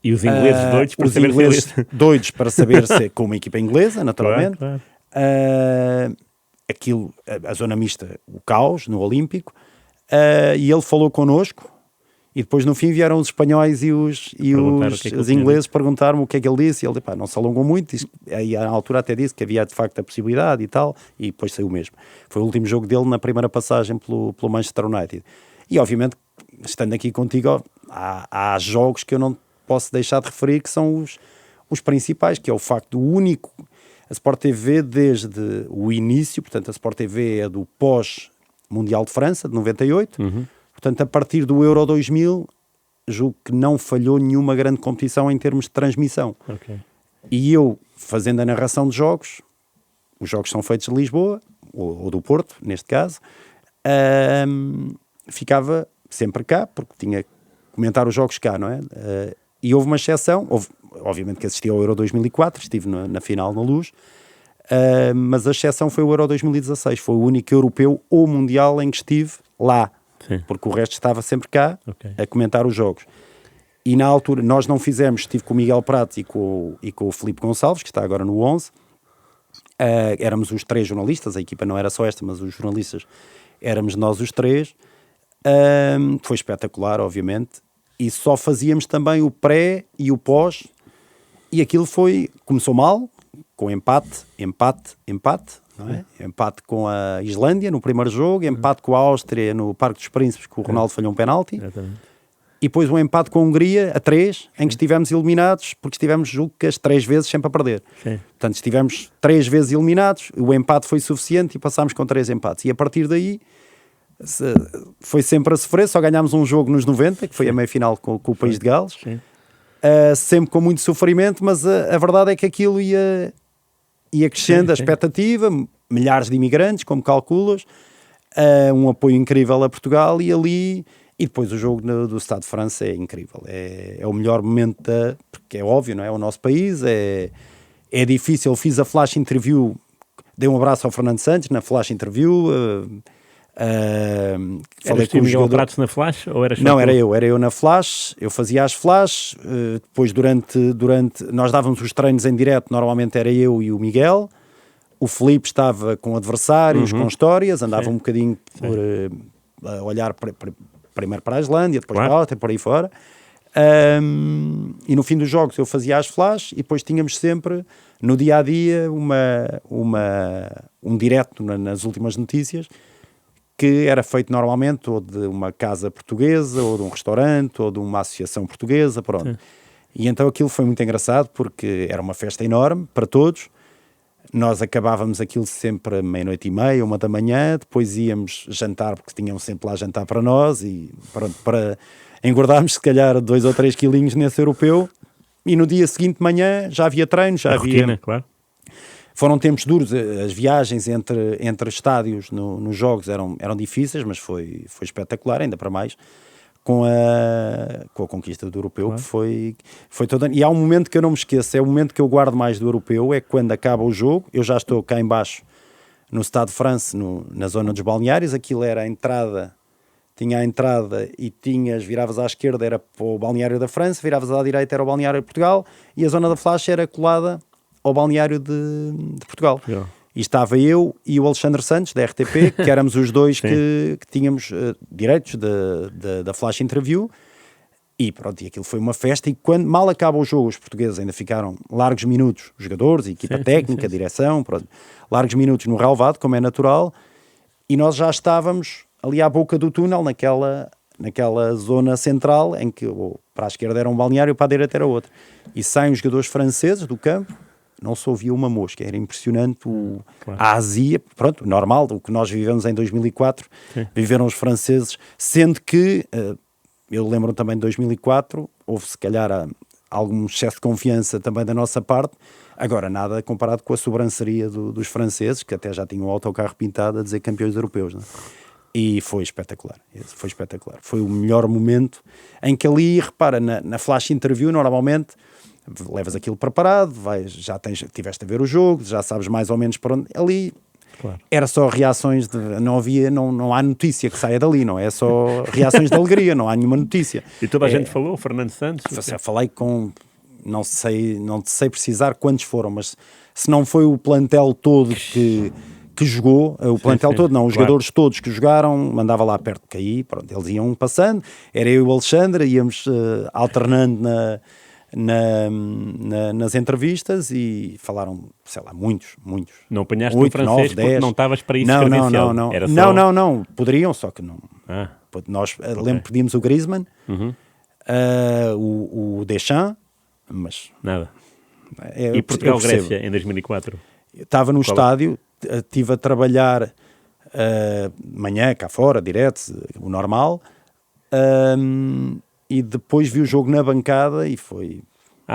E os ingleses doidos para saber doidos para saber se com uma equipa inglesa, naturalmente. Claro. Aquilo, a zona mista, o caos no Olímpico, e ele falou connosco. E depois no fim vieram os espanhóis e os ingleses perguntaram-me o que é que ele disse, e ele não se alongou muito, aí à altura até disse que havia de facto a possibilidade e tal, e depois saiu mesmo. Foi o último jogo dele na primeira passagem pelo Manchester United. E obviamente, estando aqui contigo, há jogos que eu não posso deixar de referir, que são os principais, que é o facto do único, a Sport TV desde o início, portanto a Sport TV é do pós-Mundial de França, de 98, Portanto, a partir do Euro 2000, julgo que não falhou nenhuma grande competição em termos de transmissão. Okay. E eu, fazendo a narração de jogos, os jogos são feitos de Lisboa, ou do Porto, neste caso, ficava sempre cá, porque tinha que comentar os jogos cá, não é? E houve uma exceção, obviamente que assisti ao Euro 2004, estive na final na Luz, mas a exceção foi o Euro 2016, foi o único europeu ou mundial em que estive lá. Sim. porque o resto estava sempre cá Ok. a comentar os jogos. E na altura nós não fizemos, estive com o Miguel Prato e com o Filipe Gonçalves, que está agora no 11. Éramos os 3 jornalistas, a equipa não era só esta, mas os jornalistas éramos nós os 3. Foi espetacular, obviamente, e só fazíamos também o pré e o pós, e aquilo começou mal, com empate, não é? Empate com a Islândia no primeiro jogo, empate com a Áustria no Parque dos Príncipes, que o Ronaldo falhou um penalti, Exatamente. e depois um empate com a Hungria a 3, em que estivemos eliminados, porque estivemos, julgo que as 3 vezes sempre a perder. Sim. Portanto, estivemos 3 vezes eliminados, o empate foi suficiente e passámos com 3 empates. E a partir daí foi sempre a sofrer, só ganhámos um jogo nos 90, que foi a meia-final com o País de Gales. Sim. Sempre com muito sofrimento, mas a verdade é que aquilo ia crescendo, a expectativa, milhares de imigrantes, como calculas, um apoio incrível a Portugal, e depois o jogo do Stade de França é incrível, é o melhor momento, porque é óbvio, não é? O nosso país, é difícil. Eu fiz a flash interview, dei um abraço ao Fernando Santos na flash interview, Falei com o Miguel Pratos na flash? Ou era só não, era eu na flash, eu fazia as flash, depois durante nós dávamos os treinos em direto, normalmente era eu e o Miguel, o Filipe estava com adversários, com histórias, andava um bocadinho a olhar primeiro para a Islândia, depois para a Áustria, por aí fora, e no fim dos jogos eu fazia as flash, e depois tínhamos sempre, no dia-a-dia, um direto nas últimas notícias, que era feito normalmente ou de uma casa portuguesa, ou de um restaurante, ou de uma associação portuguesa, pronto. Sim. E então aquilo foi muito engraçado, porque era uma festa enorme para todos. Nós acabávamos aquilo sempre 00:30, 1h da manhã, depois íamos jantar, porque tinham sempre lá jantar para nós, e pronto, para engordarmos se calhar 2 ou 3 quilinhos nesse europeu, e no dia seguinte de manhã já havia treinos, já havia... rotina, claro. Foram tempos duros, as viagens entre estádios nos jogos eram difíceis, mas foi espetacular, ainda para mais, com a conquista do europeu, claro. Que foi toda... E há um momento que eu não me esqueço, é o momento que eu guardo mais do europeu, é quando acaba o jogo, eu já estou cá em baixo, no Stade de France, na zona dos balneários, aquilo era a entrada, tinha a entrada e viravas à esquerda, era para o balneário da França, viravas à direita, era o balneário de Portugal, e a zona da flash era colada ao balneário de Portugal. Yeah. E estava eu e o Alexandre Santos, da RTP, que éramos os dois que tínhamos direitos da flash interview, e pronto, e aquilo foi uma festa, e quando mal acaba o jogo, os portugueses ainda ficaram largos minutos, os jogadores, a equipa técnica, a direção, pronto, largos minutos no relvado, como é natural, e nós já estávamos ali à boca do túnel, naquela zona central, em que para a esquerda era um balneário, para a direita era outro. E saem os jogadores franceses do campo, não se ouvia uma mosca, era impressionante a azia, pronto, normal, o que nós vivemos em 2004, viveram os franceses, sendo que, eu lembro também de 2004, houve se calhar algum excesso de confiança também da nossa parte, agora nada comparado com a sobranceria dos franceses, que até já tinham o autocarro pintado a dizer campeões europeus, não é? E foi espetacular, foi o melhor momento, em que ali, repara, na flash interview, normalmente, levas aquilo preparado, tiveste a ver o jogo, já sabes mais ou menos para onde... Ali era só reações, não há notícia que saia dali, não é só reações de alegria, não há nenhuma notícia. E toda a gente falou, o Fernando Santos? Falei com, não sei precisar quantos foram, mas se não foi o plantel todo que jogou, o plantel todo não, os jogadores todos que jogaram, mandava lá perto de cair, pronto, eles iam passando, era eu e o Alexandre, íamos alternando nas entrevistas, e falaram, sei lá, muitos. Não apanhaste 8, no francês 9, 10. Porque não estavas para isso credenciado? Não. Era só... Não, poderiam, só que não. Nós lembro que pedimos o Griezmann, o Deschamps, mas... Nada. E Portugal-Grécia em 2004? Estava no estádio, estive a trabalhar de manhã, cá fora, direto, o normal, e depois vi o jogo na bancada e foi...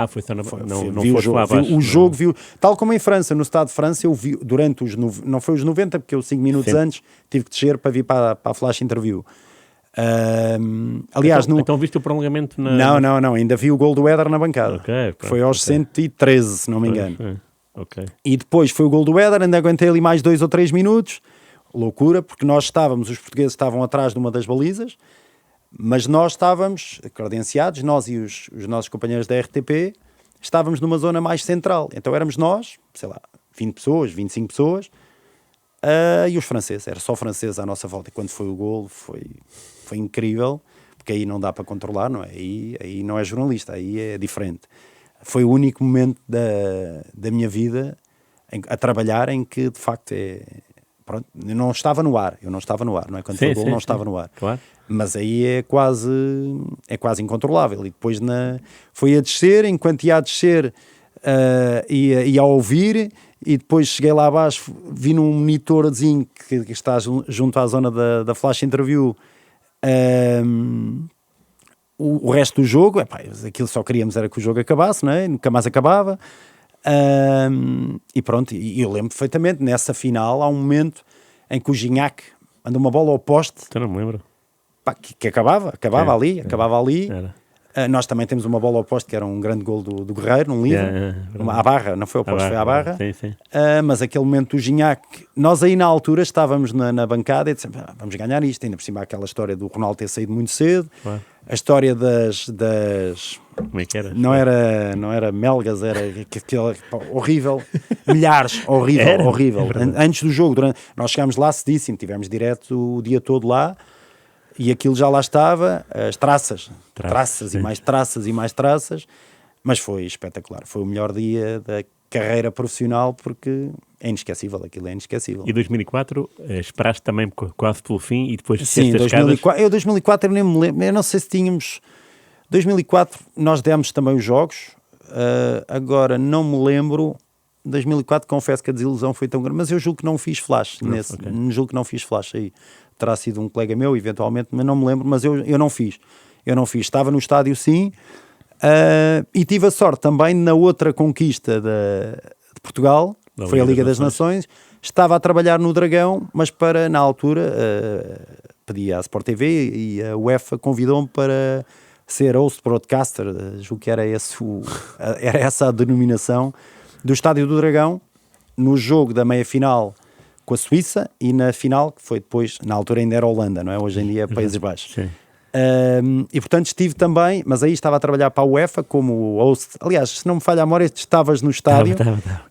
foi só não foste lá abaixo. O jogo, tal como em França, no Stade de França, eu vi durante não foi os 90, porque eu 5 minutos antes tive que descer para vir para a flash interview. Aliás, então viste o prolongamento Não, ainda vi o gol do Éder na bancada. Foi aos 113, se não me engano. Okay. E depois foi o gol do Éder, ainda aguentei ali mais 2 ou 3 minutos. loucura, porque nós estávamos, os portugueses estavam atrás de uma das balizas, mas nós estávamos credenciados, nós e os nossos companheiros da RTP, estávamos numa zona mais central. Então éramos nós, sei lá, 20 pessoas, 25 pessoas, e os franceses, era só franceses à nossa volta. E quando foi o golo, foi incrível, porque aí não dá para controlar, não é? Aí não é jornalista, aí é diferente. Foi o único momento da minha vida a trabalhar em que, de facto, pronto, eu não estava no ar, não é? Quando foi o golo, não estava no ar. Claro. Mas aí é quase incontrolável. E depois foi a descer, enquanto ia a descer, ia a ouvir, e depois cheguei lá abaixo, vi num monitorzinho que está junto à zona da flash interview, o resto do jogo. Aquilo só queríamos era que o jogo acabasse, não é? Nunca mais acabava. E pronto, e eu lembro perfeitamente, nessa final há um momento em que o Gignac manda uma bola ao poste. Eu não me lembro. Que acabava ali. Nós também temos uma bola ao poste, que era um grande gol do Guerreiro, num livro, à barra, não foi ao poste, foi à barra. Sim. Mas aquele momento do Gignac, nós aí na altura estávamos na bancada e dissemos, vamos ganhar isto, ainda por cima aquela história do Ronaldo ter saído muito cedo, a história das como é que era? Não era melgas, era horrível, milhares, horrível. Antes do jogo, nós chegámos lá cedíssimo, tivemos direto o dia todo lá, e aquilo já lá estava, as traças e mais traças, mas foi espetacular. Foi o melhor dia da carreira profissional, porque é inesquecível, aquilo é inesquecível. E 2004, esperaste também quase pelo fim, e depois... Sim, 2004 eu nem me lembro, eu não sei se tínhamos... 2004 nós demos também os jogos, agora não me lembro. 2004 confesso que a desilusão foi tão grande, mas eu julgo que não fiz flash julgo que não fiz flash aí. Terá sido um colega meu, eventualmente, mas não me lembro, mas eu não fiz. Estava no estádio, sim, e tive a sorte também na outra conquista de Portugal, foi a Liga das Nações. Estava a trabalhar no Dragão, mas na altura, pedi à Sport TV e a UEFA convidou-me para ser host broadcaster, julgo que era essa a denominação, do Estádio do Dragão, no jogo da meia-final com a Suíça, e na final, que foi depois, na altura ainda era Holanda, não é? Hoje em dia é Países Baixos. E portanto estive também, mas aí estava a trabalhar para a UEFA como host. Aliás, se não me falha a memória, estavas no estádio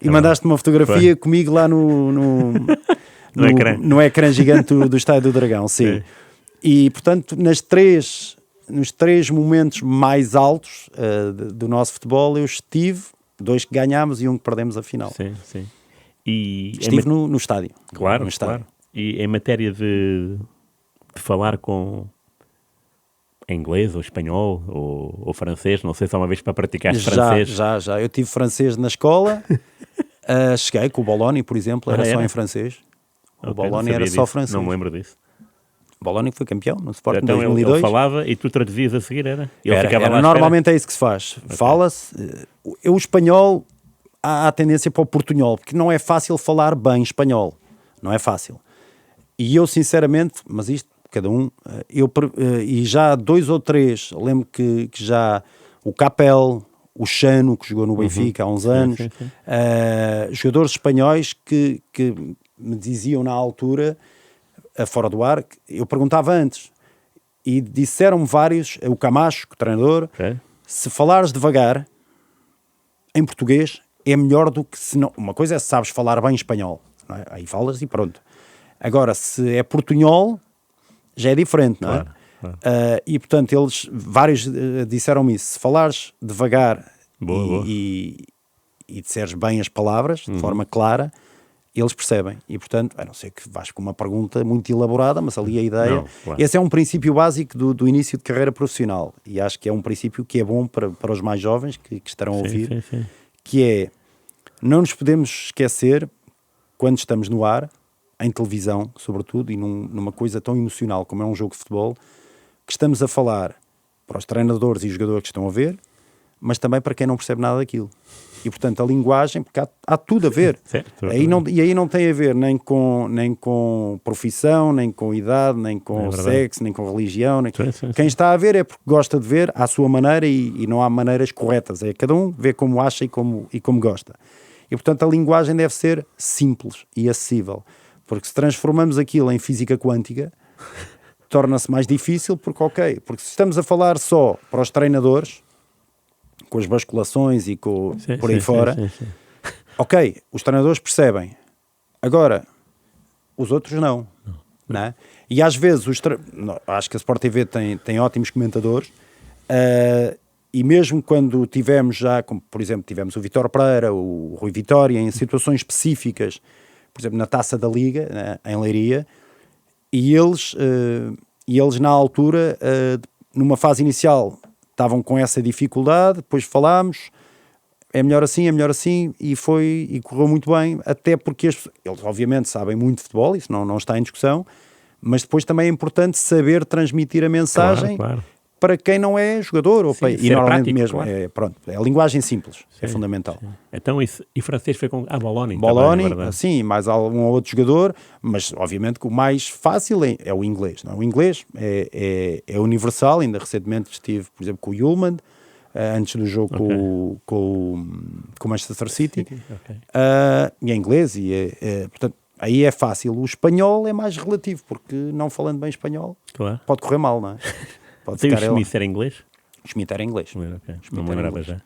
e mandaste-me uma fotografia comigo lá no ecrã gigante do Estádio do Dragão, sim. E portanto, nos três momentos mais altos do nosso futebol, eu estive, 2 que ganhámos e 1 que perdemos a final. Sim. E estive no estádio. Claro. E em matéria de falar em inglês ou espanhol ou francês, não sei se há uma vez para praticar francês. Já. Eu tive francês na escola, cheguei com o Bologna, por exemplo, era só em francês. O Bologna era só francês. Não me lembro disso. O Bologna foi campeão no Sporting então, 2002. Ele falava e tu traduzias a seguir, era? Normalmente é isso que se faz. Okay. Fala-se. O espanhol, há a tendência para o portunhol, porque não é fácil falar bem espanhol. Não é fácil. E eu, sinceramente, mas isto, cada um, e já 2 ou 3, lembro que já o Capel, o Chano, que jogou no Benfica há uns anos, jogadores espanhóis que me diziam na altura, fora do ar, eu perguntava antes, e disseram-me vários, o Camacho, o treinador, se falares devagar, em português, é melhor do que se não. Uma coisa é se sabes falar bem espanhol, não é? Aí falas e pronto. Agora, se é portunhol, já é diferente, não é? Claro. E portanto, vários disseram-me isso, se falares devagar e disseres bem as palavras, de forma clara, eles percebem. E portanto, a não ser que vais com uma pergunta muito elaborada, mas ali a ideia... Não, claro. Esse é um princípio básico do início de carreira profissional, e acho que é um princípio que é bom para os mais jovens que estarão a ouvir, que é, não nos podemos esquecer, quando estamos no ar, em televisão, sobretudo, e numa coisa tão emocional como é um jogo de futebol, que estamos a falar para os treinadores e jogadores que estão a ver, mas também para quem não percebe nada daquilo. E, portanto, a linguagem, porque há tudo a ver. E aí não tem a ver nem com profissão, nem com idade, nem com sexo, nem com religião. Quem está a ver é porque gosta de ver à sua maneira, e não há maneiras corretas. É cada um vê como acha e como gosta. E, portanto, a linguagem deve ser simples e acessível. Porque se transformamos aquilo em física quântica, torna-se mais difícil, porque se estamos a falar só para os treinadores, com as basculações e por aí fora, ok, os treinadores percebem. Agora, os outros não. Não é? E às vezes, acho que a Sport TV tem ótimos comentadores, e mesmo quando tivemos já, como por exemplo, tivemos o Vítor Pereira, o Rui Vitória, em situações específicas, por exemplo, na Taça da Liga, né, em Leiria, e eles na altura, numa fase inicial, estavam com essa dificuldade, depois falámos, é melhor assim, e correu muito bem, até porque eles obviamente sabem muito de futebol, isso não está em discussão, mas depois também é importante saber transmitir a mensagem para quem não é jogador. E normalmente prático, mesmo, é a linguagem simples, é fundamental. Sim. Então, e francês foi com Bologna, sim, mais algum outro jogador, mas obviamente que o mais fácil é o inglês. Não? O inglês é universal, ainda recentemente estive, por exemplo, com o Yulman, antes do jogo com o Manchester City, e é inglês, portanto, aí é fácil. O espanhol é mais relativo, porque não falando bem espanhol, pode correr mal, não é? O Schmidt era inglês? O Schmidt era inglês. Não me lembrava já.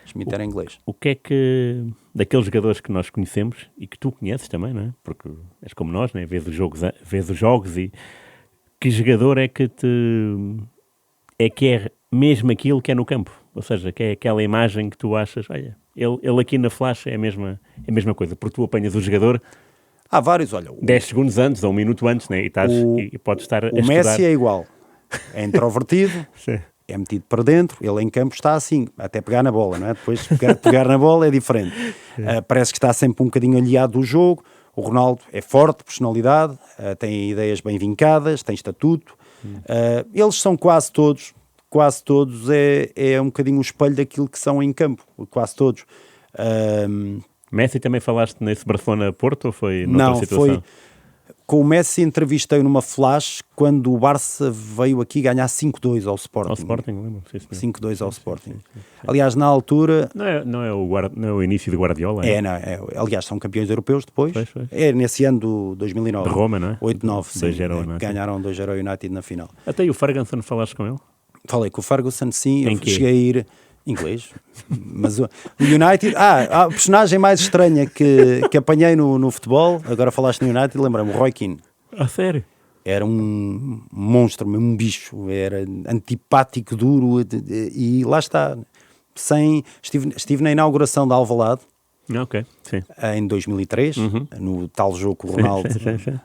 Schmidt era inglês. O que é que, daqueles jogadores que nós conhecemos, e que tu conheces também, não é? Porque és como nós, não é? Vês os jogos e que jogador é que é mesmo aquilo que é no campo? Ou seja, que é aquela imagem que tu achas, olha, ele aqui na flash é a mesma coisa, porque tu apanhas o jogador... Há vários, olha... 10 segundos antes ou 1 minuto antes, né? E podes estar a estudar. O Messi é igual. É introvertido, é metido para dentro, ele em campo está assim, até pegar na bola, não é? Depois pegar na bola é diferente. Parece que está sempre um bocadinho aliado do jogo. O Ronaldo é forte, personalidade, tem ideias bem vincadas, tem estatuto. Eles são quase todos é um bocadinho o espelho daquilo que são em campo, quase todos. Messi também falaste nesse Barcelona-Porto ou foi noutra situação? Não, foi... Com o Messi entrevistei numa flash quando o Barça veio aqui ganhar 5-2 ao Sporting. Ao Sporting, lembro. 5-2 ao Sporting. Aliás, na altura... Não é o início do Guardiola? Aliás, são campeões europeus depois. Foi. É nesse ano do 2009. De Roma, não é? 8-9, sim. Ganharam 2-0 ao United na final. Até e o Ferguson, falaste com ele? Falei com o Ferguson, sim. Eu cheguei a ir... Inglês, mas o United... a personagem mais estranha que apanhei no futebol, agora falaste no United, lembra-me, o Roy Keane. Sério? Era um monstro, um bicho, era antipático, duro, e lá está. Estive na inauguração da Alvalade, sim. Em 2003, no tal jogo com o Ronaldo, sim.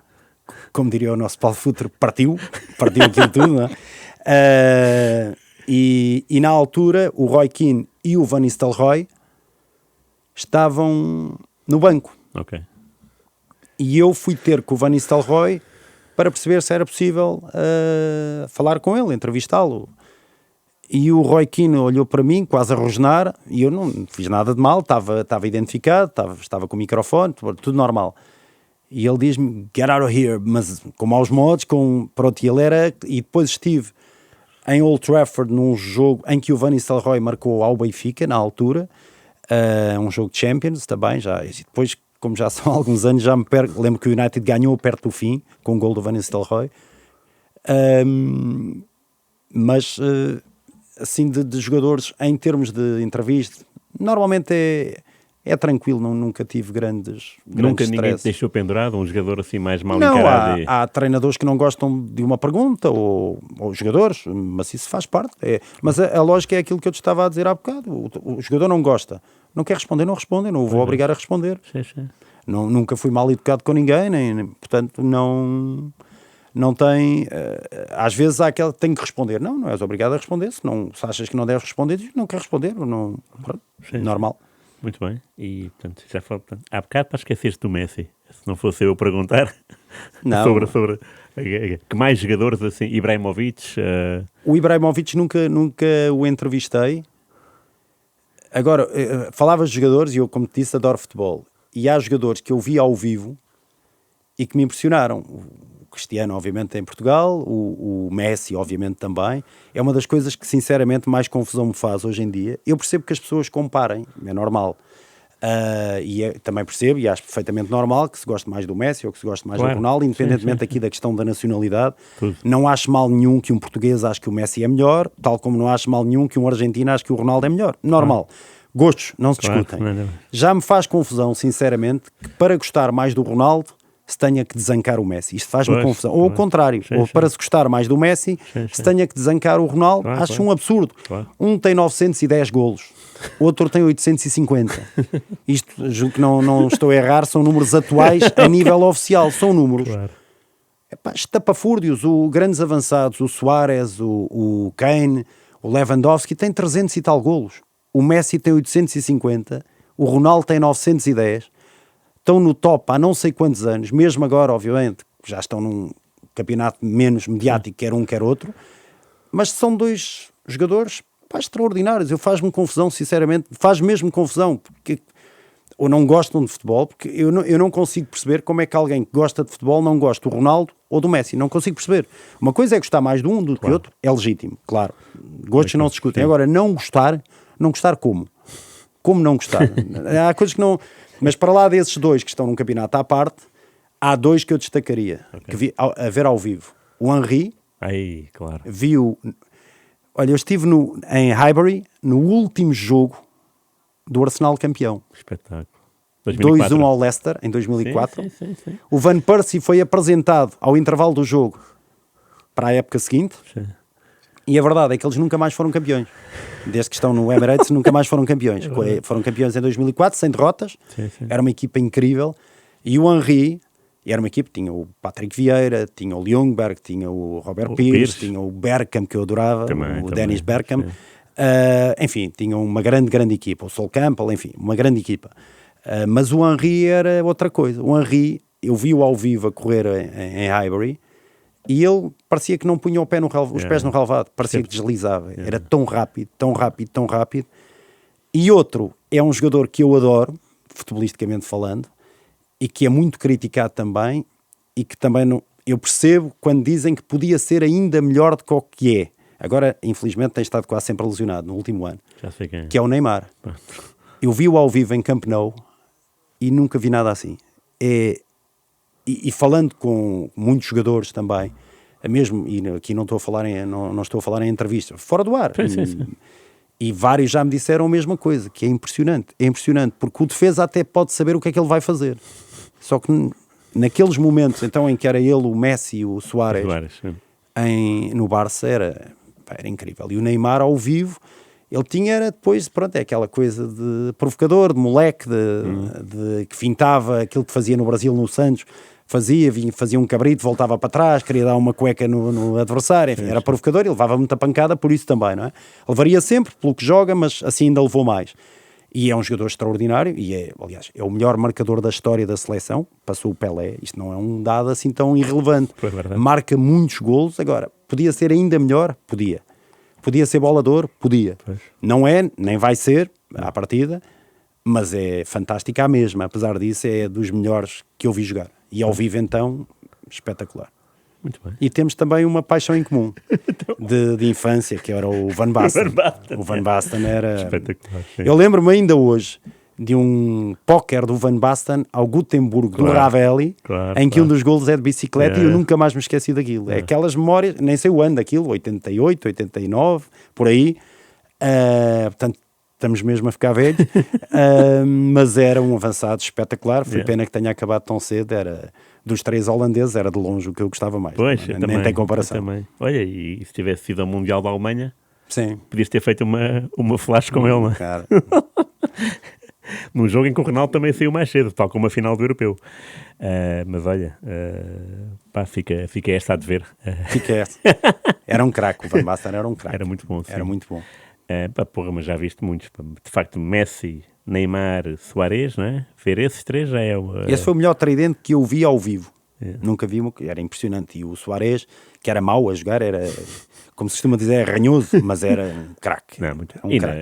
Como diria o nosso Paulo Futre, partiu aquilo tudo, não é? E na altura o Roy Keane e o Van Nistelrooy estavam no banco. E eu fui ter com o Van Nistelrooy para perceber se era possível falar com ele, entrevistá-lo. E o Roy Keane olhou para mim, quase a rosnar, e eu não fiz nada de mal, estava identificado, estava com o microfone, tudo normal. E ele diz-me, get out of here, mas com maus modos, pronto, e ele era... E depois estive em Old Trafford, num jogo em que o Van Nistelrooy marcou ao Benfica, na altura, um jogo de Champions também, e depois, como já são alguns anos, já me perco, lembro que o United ganhou perto do fim, com o gol do Van Nistelrooy, mas, assim, de jogadores, em termos de entrevista, normalmente é tranquilo, nunca tive grandes Nunca ninguém te deixou pendurado, um jogador assim mais mal encarado? Há treinadores que não gostam de uma pergunta, ou jogadores, mas isso faz parte. Mas a lógica é aquilo que eu te estava a dizer há bocado. O jogador não gosta, não quer responder, não responde, eu não o vou obrigar a responder. Sim. Nunca fui mal educado com ninguém, portanto não tem... às vezes há aquela que tem que responder. Não és obrigado a responder, se achas que não deves responder, não quer responder. Normal. Muito bem, e portanto, já falou, há bocado para esqueceres do Messi, se não fosse eu perguntar sobre que mais jogadores assim, Ibrahimovic... O Ibrahimovic nunca o entrevistei. Agora, falavas de jogadores, e eu, como te disse, adoro futebol, e há jogadores que eu vi ao vivo e que me impressionaram. O Cristiano, obviamente, em Portugal, o Messi, obviamente, também. É uma das coisas que, sinceramente, mais confusão me faz hoje em dia. Eu percebo que as pessoas comparem, é normal. Também percebo e acho perfeitamente normal que se goste mais do Messi ou que se goste mais do Ronaldo, independentemente aqui da questão da nacionalidade. Tudo. Não acho mal nenhum que um português ache que o Messi é melhor, tal como não acho mal nenhum que um argentino ache que o Ronaldo é melhor. Normal. Gostos não se discutem. Já me faz confusão, sinceramente, que para gostar mais do Ronaldo se tenha que desancar o Messi. Isto faz-me confusão. Ou ao contrário, ou para se gostar mais do Messi, se tenha que desancar o Ronaldo, acho um absurdo. Um tem 910 golos, outro tem 850. Isto, julgo que não estou a errar, são números atuais a nível oficial, são números. Estapafúrdios, grandes avançados, o Suárez, o Kane, o Lewandowski, têm 300 e tal golos. O Messi tem 850, o Ronaldo tem 910. Estão no top há não sei quantos anos, mesmo agora, obviamente, já estão num campeonato menos mediático, quer um, quer outro, mas são dois jogadores extraordinários. Faz-me confusão, sinceramente, faz mesmo confusão, porque ou não gostam de futebol, porque eu não consigo perceber como é que alguém que gosta de futebol não gosta do Ronaldo ou do Messi, não consigo perceber. Uma coisa é gostar mais de um do que do outro, é legítimo, claro, gostos não se discutem. Agora, não gostar como? Como não gostar? Há coisas que não... Mas para lá desses dois que estão num campeonato à parte, há dois que eu destacaria, que vi a ver ao vivo. O Henry, claro. Olha, eu estive em Highbury, no último jogo do Arsenal campeão. Espetáculo. 2-1 ao Leicester, em 2004. Sim. O Van Persie foi apresentado ao intervalo do jogo para a época seguinte. Sim. E a verdade é que eles nunca mais foram campeões. Desde que estão no Emirates, nunca mais foram campeões. Foram campeões em 2004, sem derrotas. Sim. Era uma equipa incrível. E o Henry, era uma equipa, tinha o Patrick Vieira, tinha o Ljungberg, tinha o Robert Pires, tinha o Bergkamp, que eu adorava, o Dennis Bergkamp. Enfim, tinha uma grande equipa. O Sol Campbell, enfim, uma grande equipa. Mas o Henry era outra coisa. O Henry, eu vi-o ao vivo a correr em Highbury, e ele parecia que não punha os pés no relvado, parecia que deslizava. Era tão rápido. E outro é um jogador que eu adoro, futebolisticamente falando, e que é muito criticado também, e que também eu percebo quando dizem que podia ser ainda melhor do que o que é. Agora, infelizmente, tem estado quase sempre lesionado no último ano, Já sei quem é. Que é o Neymar. Eu vi-o ao vivo em Camp Nou e nunca vi nada assim. E falando com muitos jogadores também, mesmo, e aqui não estou a falar em entrevistas, fora do ar. Sim. E vários já me disseram a mesma coisa, que é impressionante, porque o defesa até pode saber o que é que ele vai fazer. Só que naqueles momentos, então, em que era ele, o Messi e o Suárez, no Barça, era incrível. E o Neymar, ao vivo, ele era depois, é aquela coisa de provocador, de moleque, que fintava aquilo que fazia no Brasil, no Santos, fazia um cabrito, voltava para trás, queria dar uma cueca no adversário, enfim, era provocador e levava muita pancada por isso também, não é? Levaria sempre pelo que joga, mas assim ainda levou mais. E é um jogador extraordinário e aliás, é o melhor marcador da história da seleção, passou o Pelé, isto não é um dado assim tão irrelevante. Marca muitos golos, agora, podia ser ainda melhor? Podia ser bola de ouro? Podia. Não é, nem vai ser, à partida, mas é fantástica a mesma, apesar disso é dos melhores que eu vi jogar. E ao vivo, então, espetacular. Muito bem. E temos também uma paixão em comum de infância, que era o Van Basten. O Van Basten era... Espetacular. Sim. Eu lembro-me ainda hoje de um póquer do Van Basten ao Gutenberg do Ravelli, em que um dos golos é de bicicleta e eu nunca mais me esqueci daquilo. É aquelas memórias, nem sei o ano daquilo, 88, 89, por aí. Portanto, estamos mesmo a ficar velhos, mas era um avançado espetacular. Foi pena que tenha acabado tão cedo. Era dos três holandeses, era de longe o que eu gostava mais. Pois, nem também, tem comparação. Também. Olha, e se tivesse sido ao Mundial da Alemanha, sim, podias ter feito uma flash com ele, não é? Cara. Num jogo em que o Ronaldo também saiu mais cedo, tal como a final do Europeu. Mas olha, fica esta a dever. Fica esta. Era um craque, o Van Basten era um craque. Era muito bom, sim. Era muito bom. Mas já viste muitos. De facto, Messi, Neymar, Suárez, não é? Ver esses três já é... Esse foi o melhor tridente que eu vi ao vivo. Nunca vi, era impressionante. E o Suárez, que era mau a jogar, era, como se costuma dizer, ranhoso, mas era um craque.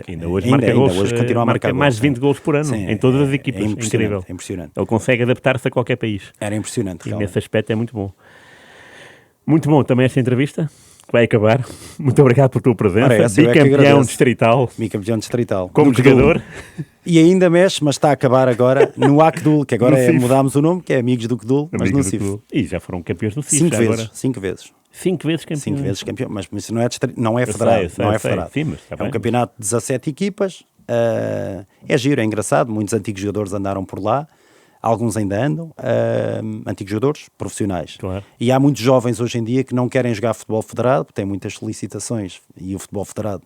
Ainda hoje marca gols, hoje continua a marcar mais de 20 gols por ano, em todas as equipas. Incrível. É impressionante. Ele consegue adaptar-se a qualquer país. Era impressionante, e nesse aspecto é muito bom. Muito bom também esta entrevista que vai acabar. Muito obrigado pela tua presença. Ora, essa eu é que Bicampeão agradeço. distrital, Bicampeão distrital. como Do Cdul. jogador. E ainda mexe, mas está a acabar agora no ACDUL, que agora No CIF. mudámos o nome, que é Amigos do Cdul, mas Amigo no do CIF. clube. E já foram campeões do CIF. 5 já vezes, agora. 5 vezes. 5 vezes campeões. 5 vezes campeão, mas isso não é, não é Eu federado. sei, não é eu sei. federado. Sim, mas está É um bem. campeonato de 17 equipas, é giro, é engraçado, muitos antigos jogadores andaram por lá, alguns ainda andam, antigos jogadores profissionais. Claro. E há muitos jovens hoje em dia que não querem jogar futebol federado, porque têm muitas solicitações, e o futebol federado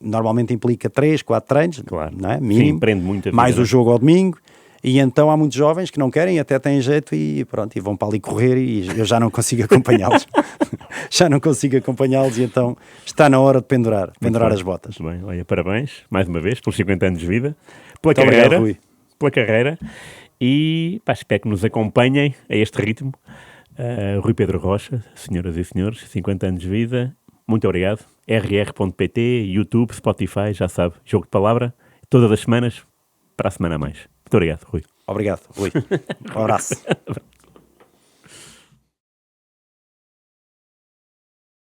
normalmente implica 3, 4 treinos, Claro. não é? Mínimo, Sim, prende muito a vida, mais não é? o jogo ao domingo. E então há muitos jovens que não querem, até têm jeito e pronto, e vão para ali correr e eu já não consigo acompanhá-los. Já não consigo acompanhá-los e então está na hora de pendurar Muito as bem, botas. muito bem. Olha, parabéns, mais uma vez, pelos 50 anos de vida, pela Muito carreira, obrigado, Rui. pela carreira, e pá, espero que nos acompanhem a este ritmo. Rui Pedro Rocha, senhoras e senhores, 50 anos de vida, muito obrigado. rr.pt, YouTube, Spotify, já sabe, jogo de palavra, todas as semanas, para a semana a mais. Muito obrigado, Rui. Obrigado, Rui. Um abraço.